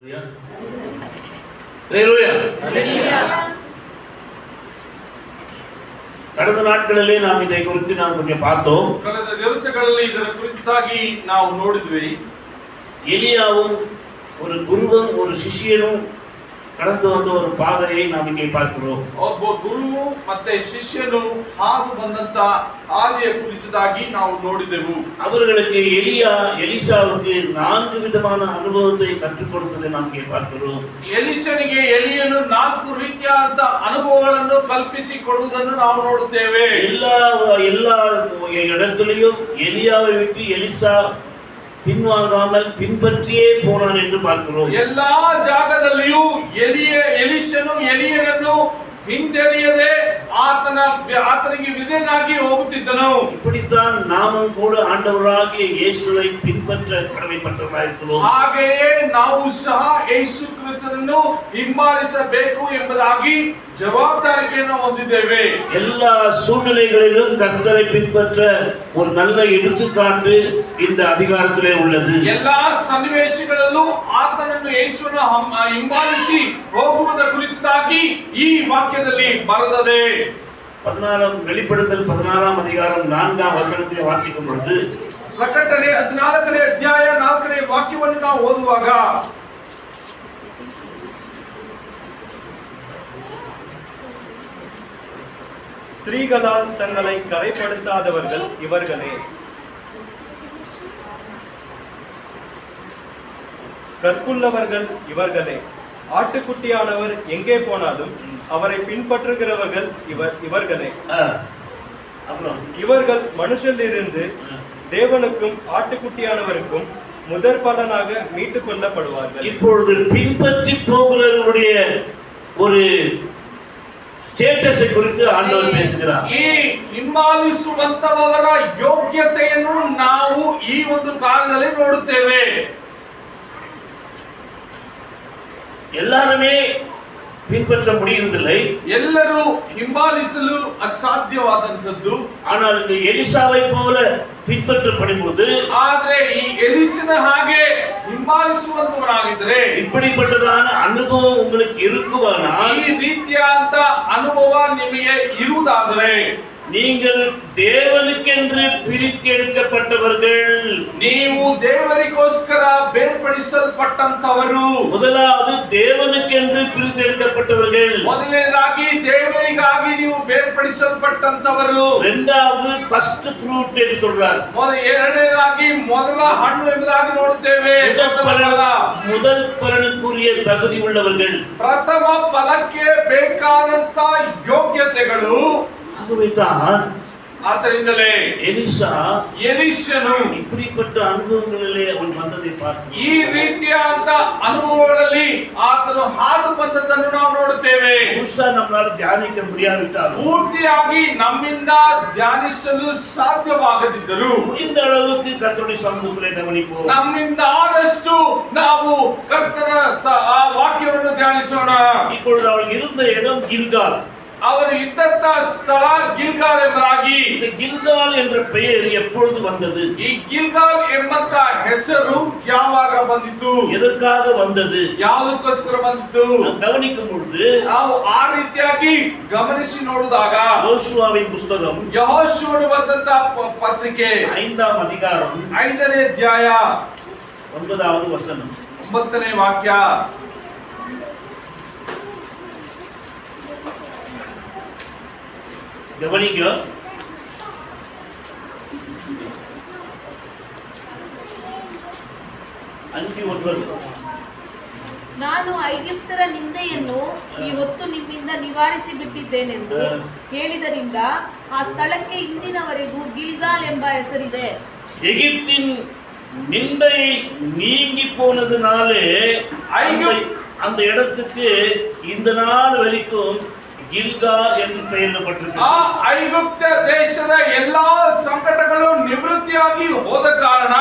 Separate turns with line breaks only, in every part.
ಕಳೆದ ನಾಟ್ಗಳಲ್ಲಿ ನಾವು ಇದೇ ಕುರಿತು ನಾವು கொஞ்சம் பார்த்தோம்.
ಕಳೆದ ದಿವಸಗಳಲ್ಲಿ ಇದರ ಕುರಿತಾಗಿ ನಾವು ನೋಡಿದ್ವಿ.
எலியாவும் ஒரு குருவும் ஒரு சிஷ்யனும் கடந்து வந்த ஒரு பாதையை நாம் இங்கே பார்க்கிறோம்.
ಒಬ್ಬ ಗುರು ಮತ್ತೆ ಶಿಷ್ಯನು ಹಾದು ಬಂದಂತ ಹಾದಿಯ ಕುರಿತಾಗಿ ನಾವು ನೋಡಿದೆವು.
அவர்களுக்கு எலிசாவுக்கு 4 விதமான ಅನುಭವத்தை ಕற்றுக் கொடுத்ததை நாம் இங்கே பார்க்கிறோம்.
ಎಲಿಷನಿಗೆ ಎಲಿಯನು 4 ರೀತಿಯಾದ ಅನುಭವಗಳನ್ನು ಕಲ್ಪಿಸಿ ಕೊಡುವುದನ್ನು ನಾವು ನೋಡುತ್ತೇವೆ.
எல்லா இடத்திலும் எலியாவை விட்டு எலிசா பின்வாங்காமல் பின்பற்றியே போனான் என்று பார்க்கிறோம்.
ಎಲ್ಲಾ ಜಾಗದಲ್ಲಿಯೂ ಎಲಿಷನು ಎಲಿಯನನ್ನು ಹಿಂಜರಿಯದೆ ಆತನಿಗೆ ವಿಧೇಯನಾಗಿ ಹೋಗುತ್ತಿದ್ದನು.
இப்படித்தான் நாமும் கூட ஆண்டவராகிய இயேசுவை பின்பற்ற கடமைப்பட்டவರಾಗಿರುತ್ತೇವೆ.
ಹಾಗೆಯೇ ನಾವು ಸಹ ಯೇಸು ಕ್ರಿಸ್ತನನ್ನು ಹಿಂಬಾಲಿಸಬೇಕು ಎಂಬುದಾಗಿ ಜವಾಬ್ದಾರಿಯನ್ನು ಹೊಂದಿದ್ದೇವೆ.
எல்லா சூழ்நிலைகளிலும் கர்த்தரை பின்பற்ற ஒரு நல்ல எடுத்துக்காட்டு இந்த அதிகாரத்திலே உள்ளது.
ಎಲ್ಲಾ ಸನ್ನಿವೇಶಗಳಲ್ಲೂ ಆತನನ್ನು ಯೇಸುವನ್ನು ಹಿಂಬಾಲಿಸಿ ಹೋಗುವುದರ ಕುರಿತಾಗಿ ಈ ವಾಕ್ಯದಲ್ಲಿ ಬರೆದಿದೆ.
16 வெளிப்படுத்தல் 16 அதிகாரம் 4 வசனத்தை வாசிக்கும் பொழுது
ಪ್ರಕಟಣೆ 14 ಅಧ್ಯಾಯ 4 ವಾಕ್ಯವನ್ನು ನಾವು ಓದುವಾಗ
ஸ்திரீகளால் தங்களை கரைப்படுத்தாதவர்கள் இவர்களே, கற்புள்ளவர்கள் இவர்களே, ஆட்டுக்குட்டியானவர் எங்கே போனாலும் அவரை பின்பற்றுகிறவர்கள் இவர்களே. இவர்கள் மனுஷரிலிருந்து தேவனுக்கும் ஆட்டுக்குட்டியானவருக்கும் முதற் பலனாக மீட்டுக் கொள்ளப்படுவார்கள்.
இப்பொழுது பின்பற்றி போகிறவர்களுடைய ஒரு ಸ್ಟೇಟಸ್ ಕುರಿತು ಆಂಡವರು பேசுகிறார்.
ಈ ಹಿಂಬಾಲಿಸುವಂತವರ ಯೋಗ್ಯತೆಯನ್ನು ನಾವು ಈ ಒಂದು ಕಾಲದಲ್ಲಿ ನೋಡುತ್ತೇವೆ.
எல்லாருமே பின்பற்ற முடியவில்லை,
ಎಲ್ಲರೂ ಹಿಂಬಾಲಿಸಲು ಅಸಾಧ್ಯವಾದಂತದ್ದು.
ஆனால் இந்த எலிசாவை போல பின்பற்றப்படும்போது,
ಆದರೆ ಈ ಎಲಿಸನ ಹಾಗೆ ಹಿಂಬಾಲಿಸುವಂತವರಾಗಿದ್ರೆ,
இப்படிப்பட்டதான அனுபவம் உங்களுக்கு இருக்குமானால்,
ಈ ರೀತಿಯಾದ ಅನುಭವ ನಿಮಗೆ ಇರುವುದಾದರೆ,
நீங்கள் தேவனுக்கென்று பிரித்தெடுக்கப்பட்டவர்கள்.
ನೀವು ದೇವರಿಗೋಸ್ಕರ ಬೇರ್ಪಡಿಸಲ್ಪಟ್ಟಂತವರು.
முதலாவது தேவனுக்கென்று பிரித்தெடுக்கப்பட்டவர்கள்.
ಮೊದಲನೇದಾಗಿ ದೇವರಿಗಾಗಿ ನೀವು ಬೇರ್ಪಡಿಸಲ್ಪಟ್ಟಂತವರು.
இரண்டாவது ஃபர்ஸ்ட் ஃப்ரூட் என்று சொல்றார்.
ಎರಡನೇದಾಗಿ ಮೊದಲ ಹಣ್ಣು ಎಂಬುದಾಗಿ ನೋಡುತ್ತೇವೆ.
முதல் பலனுக்குரிய தகுதி உள்ளவர்கள்,
ಪ್ರಥಮ ಫಲಕ್ಕೆ ಬೇಕಾದಂತ ಯೋಗ್ಯತೆಗಳು. ಆದ್ದರಿಂದಲೇ ಎಲಿಷನು
இப்படிப்பட்ட ಅನುಭವಗಳಲ್ಲಿ ಅವನು ಬಂದதை பார்த்து,
ಈ ರೀತಿಯಾದ ಅನುಭವಗಳಲ್ಲಿ ಆತನು ಹಾದು ಬಂದದ್ದನ್ನು ನಾವು ನೋಡುತ್ತೇವೆ.
நம்மளால தியானிக்க முடியாவிட்டாலும்,
ಪೂರ್ತಿಯಾಗಿ ನಮ್ಮಿಂದ ಧ್ಯಾನಿಸಲು ಸಾಧ್ಯವಾಗದಿದ್ದರೂ,
இந்த அளவுக்கு கர்த்தருடைய சமூகத்திலே கவனிப்போம்.
ನಮ್ಮಿಂದ ಆದಷ್ಟು ನಾವು ಕರ್ತನ ವಾಕ್ಯವನ್ನು ಧ್ಯಾನಿಸೋಣ.
இப்பொழுது அவள் இருந்த இடம் கில்கால்.
ಅವರು ಇದ್ದಂತ ಸ್ಥಳ ಗಿಲ್ಗಾಲ್ ಎಂಬುದಾಗಿ.
ಗಿಲ್ಗಾಲ್ என்ற பெயர் எப்பொழுது வந்தது?
ಈ ಗಿಲ್ಗಾಲ್ ಎಂಬಂತ ಹೆಸರು ಯಾವಾಗ ಬಂದಿತು?
ಎದಕ್ಕಾಗ ಬಂದது?
ಯಾವುದಕ್ಕೋಸ್ಕರ ಬಂದಿತು?
ಗಮನಿக்கும் பொழுது
ನಾವು ಆ ರೀತಿಯಾಗಿ ಗಮನಿಸಿ ನೋಡಿದಾಗ,
ಯೋಶುವವಿನ ಪುಸ್ತಕಂ,
ಯೆಹೋಶುವನು ಬರೆದಂತ ಪತ್ರಿಕೆ
5ನೇ ಅಧಿಕಾರಂ
5ನೇ ಅಧ್ಯಾಯ
9வது ವಚನ
9ನೇ ವಾಕ್ಯ.
ಗಮನಿಕ.
ನಾನು ಐಗುಪ್ತರ ನಿಂದೆಯನ್ನು ಈ ಹೊತ್ತು ನಿಮ್ಮಿಂದ ನಿವಾರಿಸಿ ಬಿಟ್ಟಿದ್ದೇನೆಂದು ಹೇಳಿದರಿಂದ ಆ ಸ್ಥಳಕ್ಕೆ ಇಂದಿನವರೆಗೂ ಗಿಲ್ಗಾಲ್ ಎಂಬ ಹೆಸರಿದೆ.
எகிப்தின் நிந்தை நீங்கி போனதுனாலே அந்த இடத்துக்கு இந்த நாள் வரைக்கும் ಗಿಲ್ಗಾಲ್ ಎಂದು பெயரிடப்பட்டிருக்கு.
ಐಗುಪ್ತ ದೇಶದ ಎಲ್ಲಾ ಸಂಕಟಗಳು ನಿವೃತ್ತಿಯಾಗಿ ಹೋದ ಕಾರಣ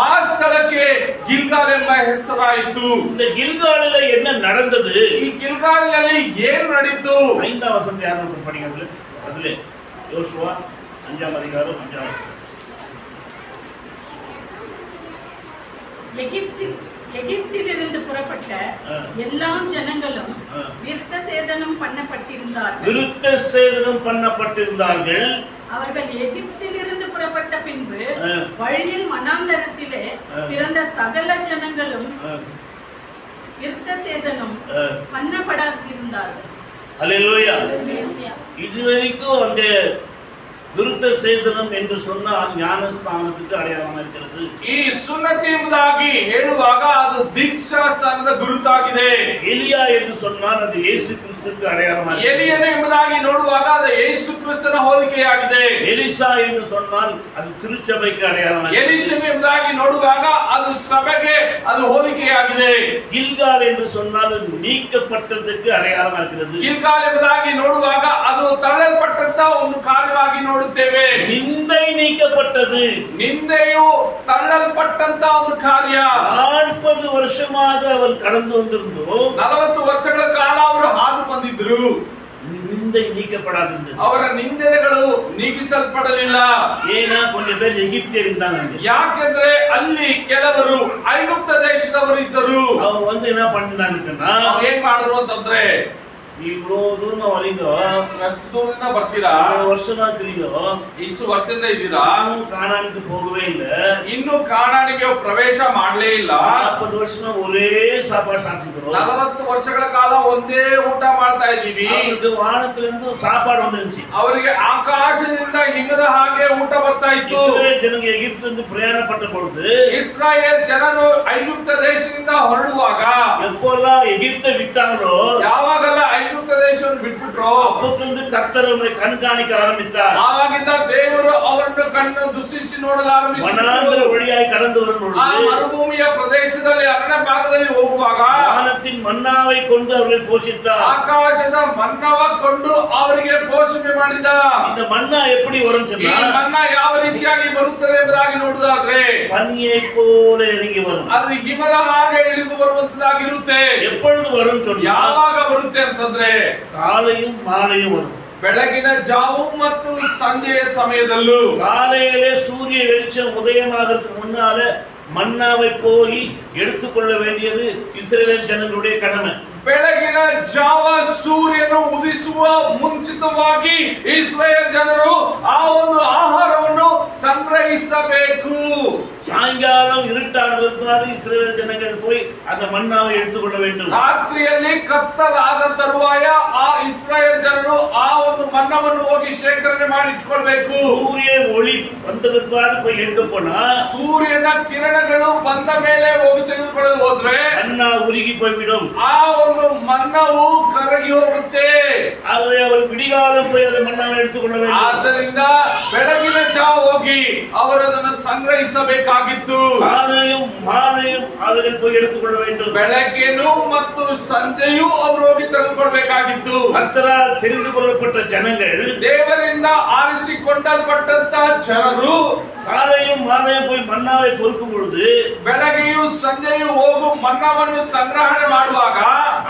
ಆ ಸ್ಥಳಕ್ಕೆ ಗಿಲ್ಗಾಲ್ ಎಂಬ ಹೆಸರಾಯಿತು.
இந்த ಗಿಲ್ಗಾலில் என்ன நடந்தது?
ಈ ಗಿಲ್ಗಾಲಿನಲ್ಲಿ ಏನು ನಡೆಯಿತು?
5ನೇ ವಚನ ಯಾರು படிங்க? அதுல யோசுவா 5ನೇ அதிகாரம் 5ನೇ.
எகிப்திலிருந்து புறப்பட்ட எல்லா ஜனங்களும் விருத்த சேதனம் பண்ணப்பட்டிருந்தார்கள். அவர்கள் எகிப்திலிருந்து புறப்பட்ட பின்பு வழியில் வனாந்தரத்திலே பிறந்த சகல ஜனங்களும் விருத்த சேதனம் பண்ணப்படாதிருந்தார்கள்.
அல்லேலூயா. இதுவரைக்கும் அந்த விருத்த சேதனம் ಎಂದು சொன்னால் ಜ್ಞಾನಸ್ನಾನಕ್ಕೆ ಅಡೆಯಾಳವಾಗಿ இருக்கிறது.
ಈ ಸುನ್ನತಿ ಎಂಬುದಾಗಿ ಹೇಳುವಾಗ ಅದು ದೀಕ್ಷಾಸ್ನಾನದ ಗುರುತಾಗಿದೆ.
ಎಲಿಯಾ ಎಂದು சொன்னால் ಅದು ಯೇಸು ಕ್ರಿಸ್ತಕ್ಕೆ ಅಡೆಯಾಳವಾಗಿ.
ಎಲಿಯನು ಎಂಬುದಾಗಿ ನೋಡುವಾಗ ಅದು ಯೇಸು ಕ್ರಿಸ್ತನ ಹೋಲಿಕೆಯಾಗಿದೆ.
ಎಲಿಸಾ ಎಂದು சொன்னால் ಅದು ತಿರುಚಬೈಗೆ ಅಡೆಯಾಳವಾಗಿ.
ಎಲಿಷನು ಎಂಬುದಾಗಿ ನೋಡುವಾಗ ಅದು ಸಭೆಗೆ ಅದು ಹೋಲಿಕೆಯಾಗಿದೆ.
ಗಿಲ್ಗಾಲ್ ಎಂದು சொன்னால் ಅದು ನೀக்கப்பಟ್ಟದಕ್ಕೆ ಅಡೆಯಾಳವಾಗಿ இருக்கிறது.
ಗಿಲ್ಗಾಲ್ ಎಂಬುದಾಗಿ ನೋಡುವಾಗ ಅದು ತಳ್ಳಲ್ಪಟ್ಟಂತ ಒಂದು ಕಾರ್ಯವಾಗಿ ನೋಡುತ್ತೇವೆ.
ನಿಂದೆ ನೀக்கப்பಟ್ಟದು,
ನಿಂದೆಯು ತಳ್ಳಲ್ಪಟ್ಟಂತ ಒಂದು ಕಾರ್ಯ.
40 ವರ್ಷமாக ಅವರು ಕಳೆದು ಬಂದಿದ್ದು,
40 ವರ್ಷಗಳ ಕಾಲ ಅವರು ಹಾದು ಬಂದಿದ್ರು.
ನಿಂದೆ ನೀக்கப்பಡಾದಿದ್ದು,
ಅವರ ನಿಂದನೆಗಳು ನೀಗಿಸಲ್ಪಡಲಿಲ್ಲ.
ಏನ ಕೊಂಚ ಬೇರೆ ಎಗಿಪ್ತಿಯರಿಂದ,
ಯಾಕೆಂದ್ರೆ ಅಲ್ಲಿ ಕೆಲವರು ಐಗುಪ್ತ ದೇಶದವರು ಇದ್ದರು.
ಅವ್ರು ಒಂದಿನ ಪಂಡಿತ
ಏನ್ ಮಾಡಿದ್ರು ಅಂತಂದ್ರೆ,
ಇವ್ರು ದೂರ ಹೊಲಿದು
ಎಷ್ಟು ದೂರದಿಂದ ಬರ್ತೀರಾ, ಇಷ್ಟು ವರ್ಷದಿಂದ ಇದ್ದೀರಾ,
ಕಾಣಾನಿಗೆ ಹೋಗವೇ ಇಲ್ಲ,
ಇನ್ನು ಕಾಣಾನಿಗೆ ಪ್ರವೇಶ ಮಾಡಲೇ ಇಲ್ಲ.
40 ವರ್ಷ ಒರೇ ಸಾಪಾಡು ಸಾಕ್ತಿದ್ರು.
40 ವರ್ಷಗಳ ಕಾಲ ಒಂದೇ ಊಟ ಮಾಡ್ತಾ ಇದ್ದೀವಿ.
ವಾನத்திலிருந்து ಸಾಪಾಡು வந்துச்சு.
ಅವರಿಗೆ ಆಕಾಶದಿಂದ ಹಿಮದ ಹಾಗೆ ಊಟ ಬರ್ತಾ ಇತ್ತು.
ಜನರಿಗೆ ಎಗಿಪ್ತಿಂದ ಪ್ರಯಾಣ ಪಟ್ಟ பொழுது,
ಇಸ್ರಾಯೇಲ್ ಜನರು ಐಗುಪ್ತ ದೇಶದಿಂದ ಹೊರಡುವಾಗ,
எப்போಲ್ಲ ಎಗಿಪ್ತ ಬಿಟ್ಟಾರೋ,
ಯಾವಾಗಲ್ಲ ಐಗುಪ್ತ ದೇಶವನ್ನು ಬಿಟ್ಬಿಟ್ರು,
அப்பொழுது கர்த்தர் அவரை கண்காணிக்க ஆரம்பித்தார்.
ಆವಾಗಿಂದ ದೇವರು ಅವರನ್ನು ಕಣ್ಣು ದೃಷ್ಟಿಸಿ ನೋಡಲು ಆರಂಭಿಸಿದರು.
ವನಾಂತರ ವழிಯಾಗಿ ಕಡந்து ಬರುವುದು,
ಆ ಮರುಭೂಮಿಯ ಪ್ರದೇಶದಲ್ಲಿ ಅರಣ್ಯ ಭಾಗದಲ್ಲಿ ಹೋಗುವಾಗ
ವಾನத்தின் ಮನ್ನಾவை ಕೊಂಡು ಅವರಿಗೆ ಪೋಷಿத்தார்.
ಆಕಾಶದ ಮನ್ನವ ಕೊಂಡು ಅವರಿಗೆ ಪೋಷಣೆ ಮಾಡಿದ.
இந்த மன்னா எப்படி வரும் சொன்னா,
ಈ ಮನ್ನಾ ಯಾವ ರೀತಿಯಾಗಿ ಬರುತ್ತದೆ ಎಂಬುದಾಗಿ ನೋಡುವುದಾದ್ರೆ,
பனியை போல இறங்கி வரும்.
ಅದು ಹಿಮದ ಹಾಗೆ ಇಳಿದು ಬರುವಂತದ್ದಾಗಿರುತ್ತೆ.
எப்பொழுது வரும் சொன்னா,
ಯಾವಾಗ ಬರುತ್ತೆ ಅಂತಂದ್ರೆ
காலையும் மாலையும் வரும்.
ಬೆಳಗಿನ ಜಾವು ಮತ್ತು ಸಂಜೆಯ ಸಮಯದಲ್ಲೂ.
காலையிலே சூரிய வெளிச்சம் உதயமாகிறதுக்கு முன்னால மன்னாவை போய் எடுத்துக்கொள்ள வேண்டியது இஸ்ரவேல் ಜನங்களுடைய கடமை.
ಬೆಳಗಿನ ಜಾವ ಸೂರ್ಯನು ಉದಿಸುವ ಮುಂಚಿತವಾಗಿ ಇಸ್ರಾಯೇಲ್ ಜನರು ಆ ಒಂದು ಆಹಾರವನ್ನು ಸಂಗ್ರಹಿಸಬೇಕು.
சாயங்காலம் இருட்டாடுவதற்காக இஸ்ரவேல் ஜனங்கள் போய் அந்த மன்னாவை எடுத்துக்கொள்ள வேண்டும்.
ರಾತ್ರಿಯಲ್ಲಿ ಕತ್ತಲಾದ ತರುವಾಯ ಆ ಇಸ್ರಾಯೇಲ್ ಜನರು ಆ ಒಂದು ಮನ್ನವನ್ನು ಹೋಗಿ ಶೇಖರಣೆ ಮಾಡಿ ಇಟ್ಕೊಳ್ಬೇಕು.
ಸೂರ್ಯ ஒளி வந்ததற்காக போய் எடுக்க போனா,
ಸೂರ್ಯನ ಕಿರಣಗಳು ಬಂದ ಮೇಲೆ ಹೋಗಿ ತೆಗೆದುಕೊಳ್ಳಲು ಹೋದ್ರೆ
மன்னா உருகி போய்விடும்.
ಆ ಒಂದು ಮನ್ನವು ಕರಗಿ ಹೋಗುತ್ತೆ.
ಆದರೆ ಅವರು ಬಿಡಿಗಾலம் போய் அந்த மன்னாவை எடுத்துக்கொள்ள வேண்டும்.
ಆದ್ದರಿಂದ ಬೆಳಗಿನ ಜಾವ ಹೋಗಿ ಅವರು ಅದನ್ನು ಸಂಗ್ರಹಿಸಬೇಕಾಗಿತ್ತು.
காலையும் மாலையும் அவர்கள் போய் எடுத்துக்கொள்ள வேண்டும்.
ಬೆಳಗ್ಗೆನೂ ಮತ್ತು ಸಂಜೆಯೂ ಅವರು ಹೋಗಿ ತೆಗೆದುಕೊಳ್ಬೇಕಾಗಿತ್ತು.
கர்த்தரால் தெரிந்து கொள்ளப்பட்ட ஜனங்கள்,
ದೇವರಿಂದ ಆರಿಸಿಕೊಂಡಲ್ಪಟ್ಟಂತ ಜನರು
காலையும் மாலையும் போய் மன்னாவை பொறுக்கும் பொழுது,
ಬೆಳಗ್ಗೆಯೂ ಸಂಜೆಯೂ ಹೋಗು ಮನ್ನವನ್ನು ಸಂಗ್ರಹಣೆ ಮಾಡುವಾಗ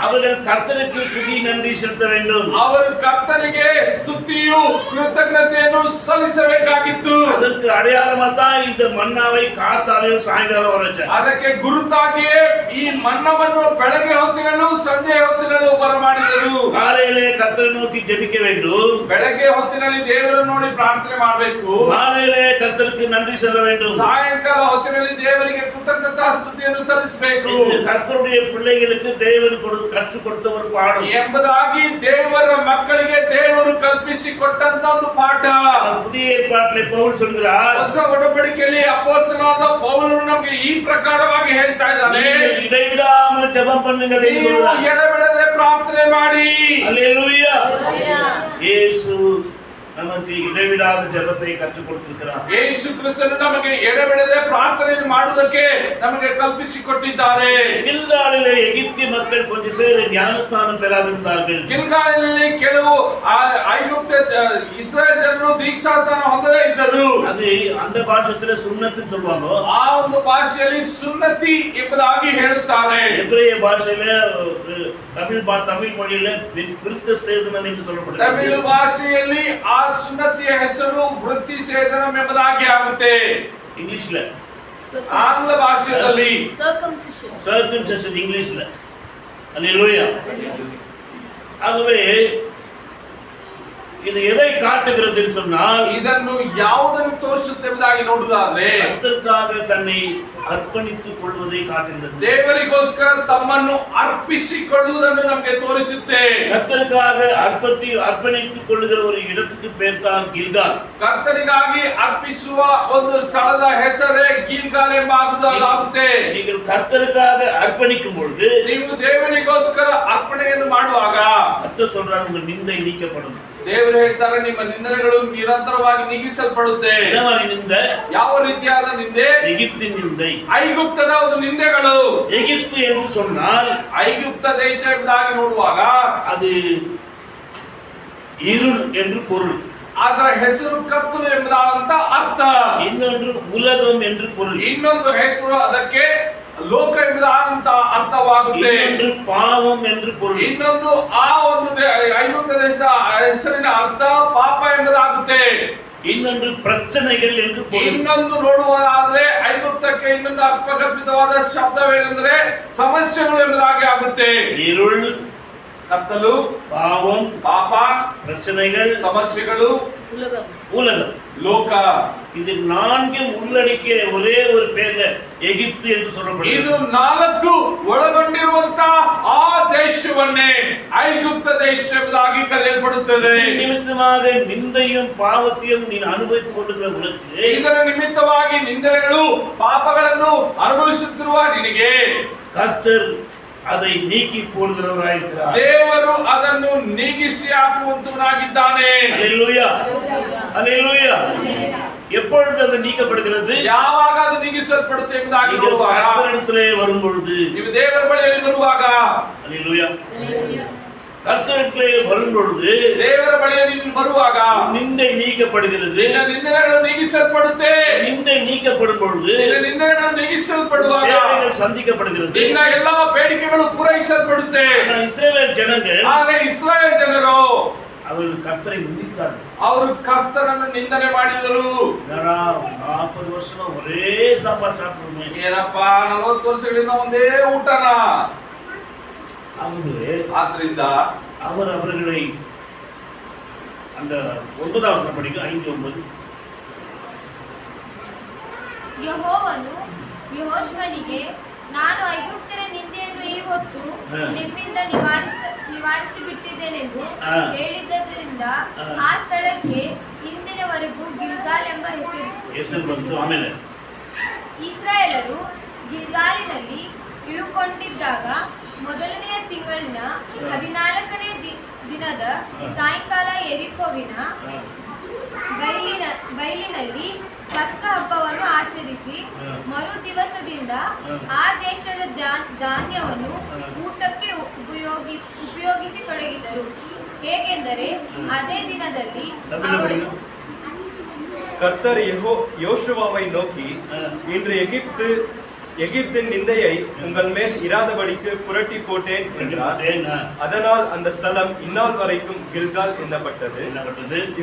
அவர்கள் கர்த்தருக்கு துதி நன்றி செலுத்த வேண்டும்.
ಅವರು ಕರ್ತನಿಗೆ ಸ್ತುತಿಯು ಕೃತಜ್ಞತೆಯನ್ನು ಸಲ್ಲಿಸಬೇಕಾಗಿತ್ತು.
அதற்கு அடையாளமா தான் இந்த மன்னாவை காத்தாலையும் சாயங்காலம் வரச்ச.
ಅದಕ್ಕೆ ಗುರುತಾಗಿಯೇ ಈ ಮನ್ನವನ್ನು ಬೆಳಗ್ಗೆ ಹೊತ್ತಿನಲ್ಲೂ ಸಂಜೆ ಹೊತ್ತಿನಲ್ಲೂ ಬರಮಾಡಿದರು.
காலையிலே கர்த்தரை நோக்கி ஜெபிக்க வேண்டும்.
ಬೆಳಗ್ಗೆ ಹೊತ್ತಿನಲ್ಲಿ ದೇವರನ್ನು ನೋಡಿ ಪ್ರಾರ್ಥನೆ ಮಾಡಬೇಕು.
மாலையிலே கர்த்தருக்கு நன்றி சொல்ல வேண்டும்.
ಸಾಯಂಕಾಲ ಹೊತ್ತಿನಲ್ಲಿ ದೇವರಿಗೆ ಕೃತಜ್ಞತಾ ಸ್ತುತಿಯನ್ನು ಸಲ್ಲಿಸಬೇಕು.
கர்த்தருடைய பிள்ளைகளுக்கு தேவன் கற்றுக் கொடுத்த ஒரு பாடம்
ಎಂಬುದಾಗಿ ದೇವರ ಮಕ್ಕಳಿಗೆ ದೇವರು ಕಲ್ಪಿಸಿ ಕೊಟ್ಟಂತ ಒಂದು ಪಾಠ.
புதிய ஏற்பாட்டிலே பவுல் சொல்கிறார்,
ಹೊಸ ಒಡಂಬಡಿಕೆಯಲ್ಲಿ ಅಪೊಸ್ತಲನಾದ ಪೌಲನು ನಮಗೆ ಈ ಪ್ರಕಾರವಾಗಿ ಹೇಳ್ತಾ ಇದ್ದಾನೆ,
இடைவிடாமல் ஜெபம் பண்ணுங்கள் என்று
ನೀವು
சொல்றார்.
ಎಡೆಬಿಡದೆ ಪ್ರಾರ್ಥನೆ ಮಾಡಿ.
அல்லேலூயா. இயேசு நமக்கு இடைவிடாத ஜெபத்தை கற்றுக் கொடுத்திருக்கிறார்.
ಯೇಸು ಕ್ರಿಸ್ತನು ನಮಗೆ ಎಡೆಬಿಡದೆ ಪ್ರಾರ್ಥನೆ ಮಾಡುವುದಕ್ಕೆ ನಮಗೆ ಕಲ್ಪಿಸಿಕೊಟ್ಟಿದ್ದಾರೆ.
ಗಿಲ್ಗಾಲಿலே எகிப்திய மக்கள் கொஞ்சம் பேர் ஞானஸ்நானம் பெறாதிருந்தார்கள்.
ಗಿಲ್ಗಾಲಿನಲ್ಲಿ ಕೆಲವು ಐಗುಪ್ತ ಇಸ್ರಾಯೇಲ್ ಜನರು ದೀಕ್ಷಾಸ್ನಾನ ಹೊಂದದೇ ಇದ್ದರು.
அது அந்த ಭಾಷೆಯಲ್ಲಿ ಸುನ್ನತ್ சொல்வாங்க.
ಆ ಒಂದು ಭಾಷೆಯಲ್ಲಿ ಸುನ್ನತಿ ಎಂಬುದಾಗಿ ಹೇಳುತ್ತಾರೆ.
எபிரேய ಭಾಷೆயில தமிழ் மொழியில விருத்த சேதனம் என்று சொல்லப்படுகிறது.
ತಮಿಳು ಭಾಷೆಯಲ್ಲಿ ಆ ಸುನ್ನತಿಯ ಹೆಸರು ವೃತ್ತಿ ಸೇದನಂ ಎಂಬುದಾಗಿ ಆಗುತ್ತೆ.
ಇಂಗ್ಲಿಷ್ல
ಆಂಗ್ಲ ಭಾಷೆಯಲ್ಲಿ
circumcision.
circumcision இங்கிலீஷ்ல. அல்லேலூயா. ஆகவே ಇದು ಎதை ಕಾಟುகிறது சொன்னால்
ಇದನ್ನು ಯಾವುದನ್ನು ತೋರಿಸುತ್ತೆ ಎಂಬುದಾಗಿ ನೋಡುವುದಾದ್ರೆ
ಕರ್ತರಿಗಾಗಿ ತನ್னை ಅರ್ಪಣಿಸಿಕೊಳ್ಳುವುದೇ ಕಾಟುகிறது.
ದೇವರಿಗೋಸ್ಕರ ತಮ್ಮನ್ನು ಅರ್ಪಿಸಿಕೊಳ್ಳುವುದನ್ನು ನಮಗೆ ತೋರಿಸುತ್ತೆ.
ಕರ್ತರಿಗಾಗಿ ಅರ್ಪಣಿಸಿಕೊಳ್ಳುವ ஒரு இடத்துக்கு பேர் தான் ಗಿಲ್ಗಾಲ್.
ಕರ್ತನಿಗಾಗಿ ಅರ್ಪಿಸುವ ಒಂದು ಸ್ಥಳದ ಹೆಸರೇ ಗಿಲ್ಗಾಲ್ ಎಂಬುದಾಗುತ್ತೆ.
ನೀವು ಕರ್ತರಿಗಾಗಿ ಅರ್ಪಣಿக்கும் பொழுது
ನೀವು ದೇವರಿಗೋಸ್ಕರ ಅರ್ಪಣೆಯನ್ನು ಮಾಡುವಾಗ
ಕರ್ತர் சொல்றார் உங்க நிந்தை நீக்கப்படும்.
ದೇವರು ಹೇಳ್ತಾರೆ ನಿಮ್ಮ ನಿಂದನೆಗಳು ನಿರಂತರವಾಗಿ ನೀಗಿಸಲ್ಪಡುತ್ತೆ. ಯಾವ ರೀತಿಯಾದ ನಿಂದೆ?
எகிப்தின் நிந்தை,
ಐಗುಪ್ತದ ಒಂದು ನಿಂದೆಗಳು.
எகிப்து என்று சொன்னால்
ಐಗುಪ್ತ ದೇಶ ಎಂಬುದಾಗಿ ನೋಡುವಾಗ
ಅದು இருள் என்று பொருள்.
ಅದರ ಹೆಸರು ಕತ್ತಲು ಎಂಬುದಾದಂತ ಅರ್ಥ.
ಇನ್ನೊಂದು ಉಲಗಂ ಎಂದು பொருள்.
ಇನ್ನೊಂದು ಹೆಸರು ಅದಕ್ಕೆ ಲೋಕ ಎಂಬುದಾದಂತ ಅರ್ಥವಾಗುತ್ತೆ.
ಇನ್ನೊಂದು ಪಾಪಂ ಎಂದು பொருள்.
ಇನ್ನೊಂದು ಆ ಒಂದು ಐಗುಪ್ತ ದೇಶದ ಹೆಸರಿನ ಅರ್ಥ ಪಾಪ ಎಂಬುದಾಗುತ್ತೆ.
ಇನ್ನೊಂದು ಪ್ರಚನೆಗಳು ಎಂದು பொருள்.
ಇನ್ನೊಂದು ನೋಡುವುದಾದ್ರೆ ಐಗುಪ್ತಕ್ಕೆ ಇನ್ನೊಂದು ಅರ್ಥಗರ್ಭಿತವಾದ ಶಬ್ದವೇನೆಂದ್ರೆ ಸಮಸ್ಯೆಗಳು ಎಂಬುದಾಗಿ ಆಗುತ್ತೆ.
இருள்,
ಕತ್ತಲು,
ಪಾಪಂ,
ಪಾಪ,
பிரச்சனைகள்,
ಸಮಸ್ಯೆಗಳು,
உலகம்,
ಲೋಕ.
இது நான்கும் உள்ளடக்கிய ஒரே ஒரு பேர்ல எகிப்து என்று சொல்லப்படுகிறது.
ಇದು ನಾಲ್ಕು ಒಳಗೊಂಡಿರುವಂತ ಆ ದೇಶವನ್ನೇ ಐಗುಪ್ತ ದೇಶ ಎಂಬುದಾಗಿ ಕರೆಯಲ್ಪಡುತ್ತದೆ.
ನಿಮಿತ್ತವಾದ ನಿಂದೆயும் ಪಾವತಿயும் ನೀನು ಅನುಭವಿಸಿಕೊಂಡು ಉನಕ್ಕೆ
ಇದರ ನಿಮಿತ್ತವಾಗಿ ನಿಂದನೆಗಳು ಪಾಪಗಳನ್ನು ಅನುಭವಿಸುತ್ತಿರುವ ನಿನಗೆ
கர்த்தர் அதை நீக்கி போடுகிறவராயிருக்கிறார்.
ದೇವರು ಅದನ್ನು ನೀಗಿಸಿ ಹಾಕುವಂತವನಾಗಿದ್ದಾನೆ.
அல்லேலூயா, அல்லேலூயா. எப்பொழுது அது நீக்கப்படுகிறது?
ಯಾವಾಗ ಅದು ನೀಗಿಸಲ್ಪಡುತ್ತೆ ಎಂಬುದಾಗಿ ನೋಡುವಾಗ,
ಕರ್ತನಿடத்திலே வரும் பொழுது,
ನೀವು ದೇವರ ಬಳಿಯಲ್ಲಿ ಬರುವಾಗ,
அல்லேலூயா, கர்த்தரிடத்திலே வரும் பொழுது,
ದೇವರ ಬಳಿಯಲ್ಲಿ ಬರುವಾಗ
நிந்தை நீக்கப்படுகிறது.
ನಿನ್ನ ನಿಂದನೆಗಳು ನೀಗಿಸಲ್ಪಡುತ್ತೆ.
நிந்தை நீக்கப்படும் பொழுது
ನಿನ್ನ ನಿಂದನೆಗಳು ನೀಗಿಸಲ್ಪಡುವಾಗ
தேவைகள் சந்திக்கப்படுகிறது.
ನಿನ್ನ ಎಲ್ಲಾ ಬೇಡಿಕೆಗಳು ಪೂರೈಸಲ್ಪಡುತ್ತೆ.
இஸ்ரவேல் ஜனங்கள்,
ಆದರೆ ಇಸ್ರಾಯೇಲ್ ಜನರು
அவர்கள் கர்த்தரை நிந்தித்தார்கள்.
ಅವರು ಕರ್ತನನ್ನು ನಿಂದನೆ ಮಾಡಿದರು.
40 ವರ್ಷ ஒரೇ சாப்பாடு சாப்பிடுவோம்.
ಏನಪ್ಪಾ 40 ವರ್ಷಗಳಿಂದ ಒಂದೇ ಊಟನ. ಆದ್ರಿಂದ
அவர் அவர்களை அந்த 9வது வசனம் படிக்க 5:9.
ಯೆಹೋವನು ಯೆಹೋಶುವನಿಗೆ, ನಾನು ಐಗುಪ್ತರ ನಿಂದೆಯನ್ನು ಈ ಹೊತ್ತು ನಿಮ್ಮಿಂದ ನಿವಾರಿಸಿ ಬಿಟ್ಟಿದ್ದೇನೆಂದು ಹೇಳಿದ್ದರಿಂದ ಆ ಸ್ಥಳಕ್ಕೆ ಇಂದಿನವರೆಗೂ ಗಿಲ್ಗಾಲ್ ಎಂಬ
ಹೆಸರು ಬಂತು. ಆಮೇಲೆ
ಇಸ್ರಾಯೇಲರು ಗಿಲ್ಗಾಲಿನಲ್ಲಿ ಇಳುಕೊಂಡಿದ್ದಾಗ ಮೊದಲನೆಯ ತಿಂಗಳಿನ 14ನೇ ದಿನದ ಸಾಯಂಕಾಲ ಯೆರಿಕೋವಿನ ಬಯಲಿನಲ್ಲಿ ಪಸ್ಕ ಹಬ್ಬವನ್ನು ಆಚರಿಸಿ ಮರು ದಿವಸದಿಂದ ಆ ದೇಶದ ಧಾನ್ಯವನ್ನು ಊಟಕ್ಕೆ ಉಪಯೋಗಿಸಿ ತೊಡಗಿದರು. ಹೇಗೆಂದರೆ ಅದೇ ದಿನದಲ್ಲಿ
கர்த்தர் யோசுவாவை நோக்கி, இன்று எகிப்தின் நிந்தையை உங்கள் மேல் இராதபடிக்கு புரட்டி போட்டேன் என்றார். அதனால் அந்த ஸ்தலம் இந்நாள் வரைக்கும் கில்கால் எண்ணப்பட்டது.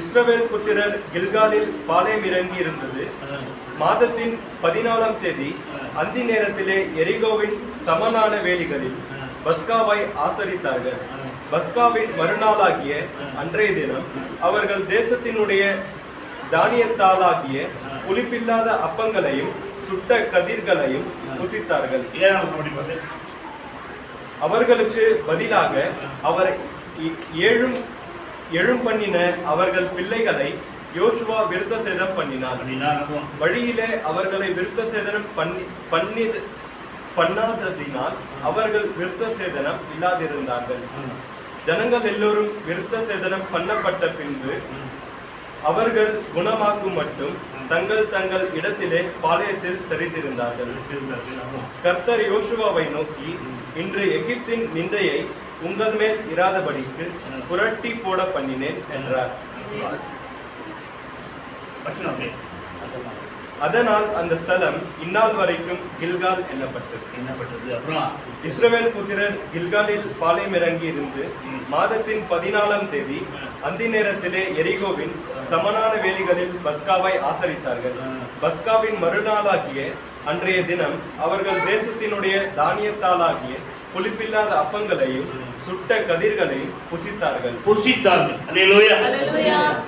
இஸ்ரவேல் புத்திரர் கில்காலில் பாளையம் இறங்கி இருந்தது. மாதத்தின் 14ஆம் தேதி அந்தி நேரத்திலே எரிகோவின் சமனான வேலிகளில் பஸ்காவை ஆசரித்தார்கள். பஸ்காவின் மறுநாளாகிய அன்றைய தினம் அவர்கள் தேசத்தினுடைய தானியத்தாலாகிய புளிப்பில்லாத அப்பங்களையும் சுட்ட கதிர்களையும் புசித்தார்கள். அவர்களுக்கு பதிலாக அவர் எழும் பண்ணின அவர்கள் பிள்ளைகளை யோசுவா விருத்த சேதம் பண்ணினார். வழியிலே அவர்களை விருத்த சேதனம் பண்ணாததினால் அவர்கள் விருத்த சேதனம் இல்லாதிருந்தார்கள். ஜனங்கள் எல்லோரும் விருத்த சேதனம் பண்ணப்பட்ட பின்பு அவர்கள் குணமாக்கும் மட்டும் தங்கள் இடத்திலே பாளையத்தில் தரித்திருந்தார்கள். கர்த்தர் யோசுவாவை நோக்கி, இன்று எகிப்தின் நிந்தையை உங்கள் மேல் இராதபடிக்கு புரட்டி போட பண்ணினேன் என்றார். அதனால் அந்த ஸ்தலம் இந்நாள் வரைக்கும் கில்கால் எண்ணப்பட்டது.
அப்புறம்
இஸ்ரவேல் புத்திரர் கில்காலில் பாளையம் இறங்கி இருந்து மாதத்தின் 14ஆம் தேதி அந்தி நேரத்திலே எரிகோவின் சமனான வேலிகளில் பஸ்காவை ஆசரித்தார்கள். பஸ்காவின் மறுநாளாகிய அன்றைய தினம் அவர்கள் தேசத்தினுடைய தானியத்தாலாகிய புளிப்பில்லாத அப்பங்களையும் சுட்ட கதிர்களையும் புசித்தார்கள்.
அல்லேலூயா.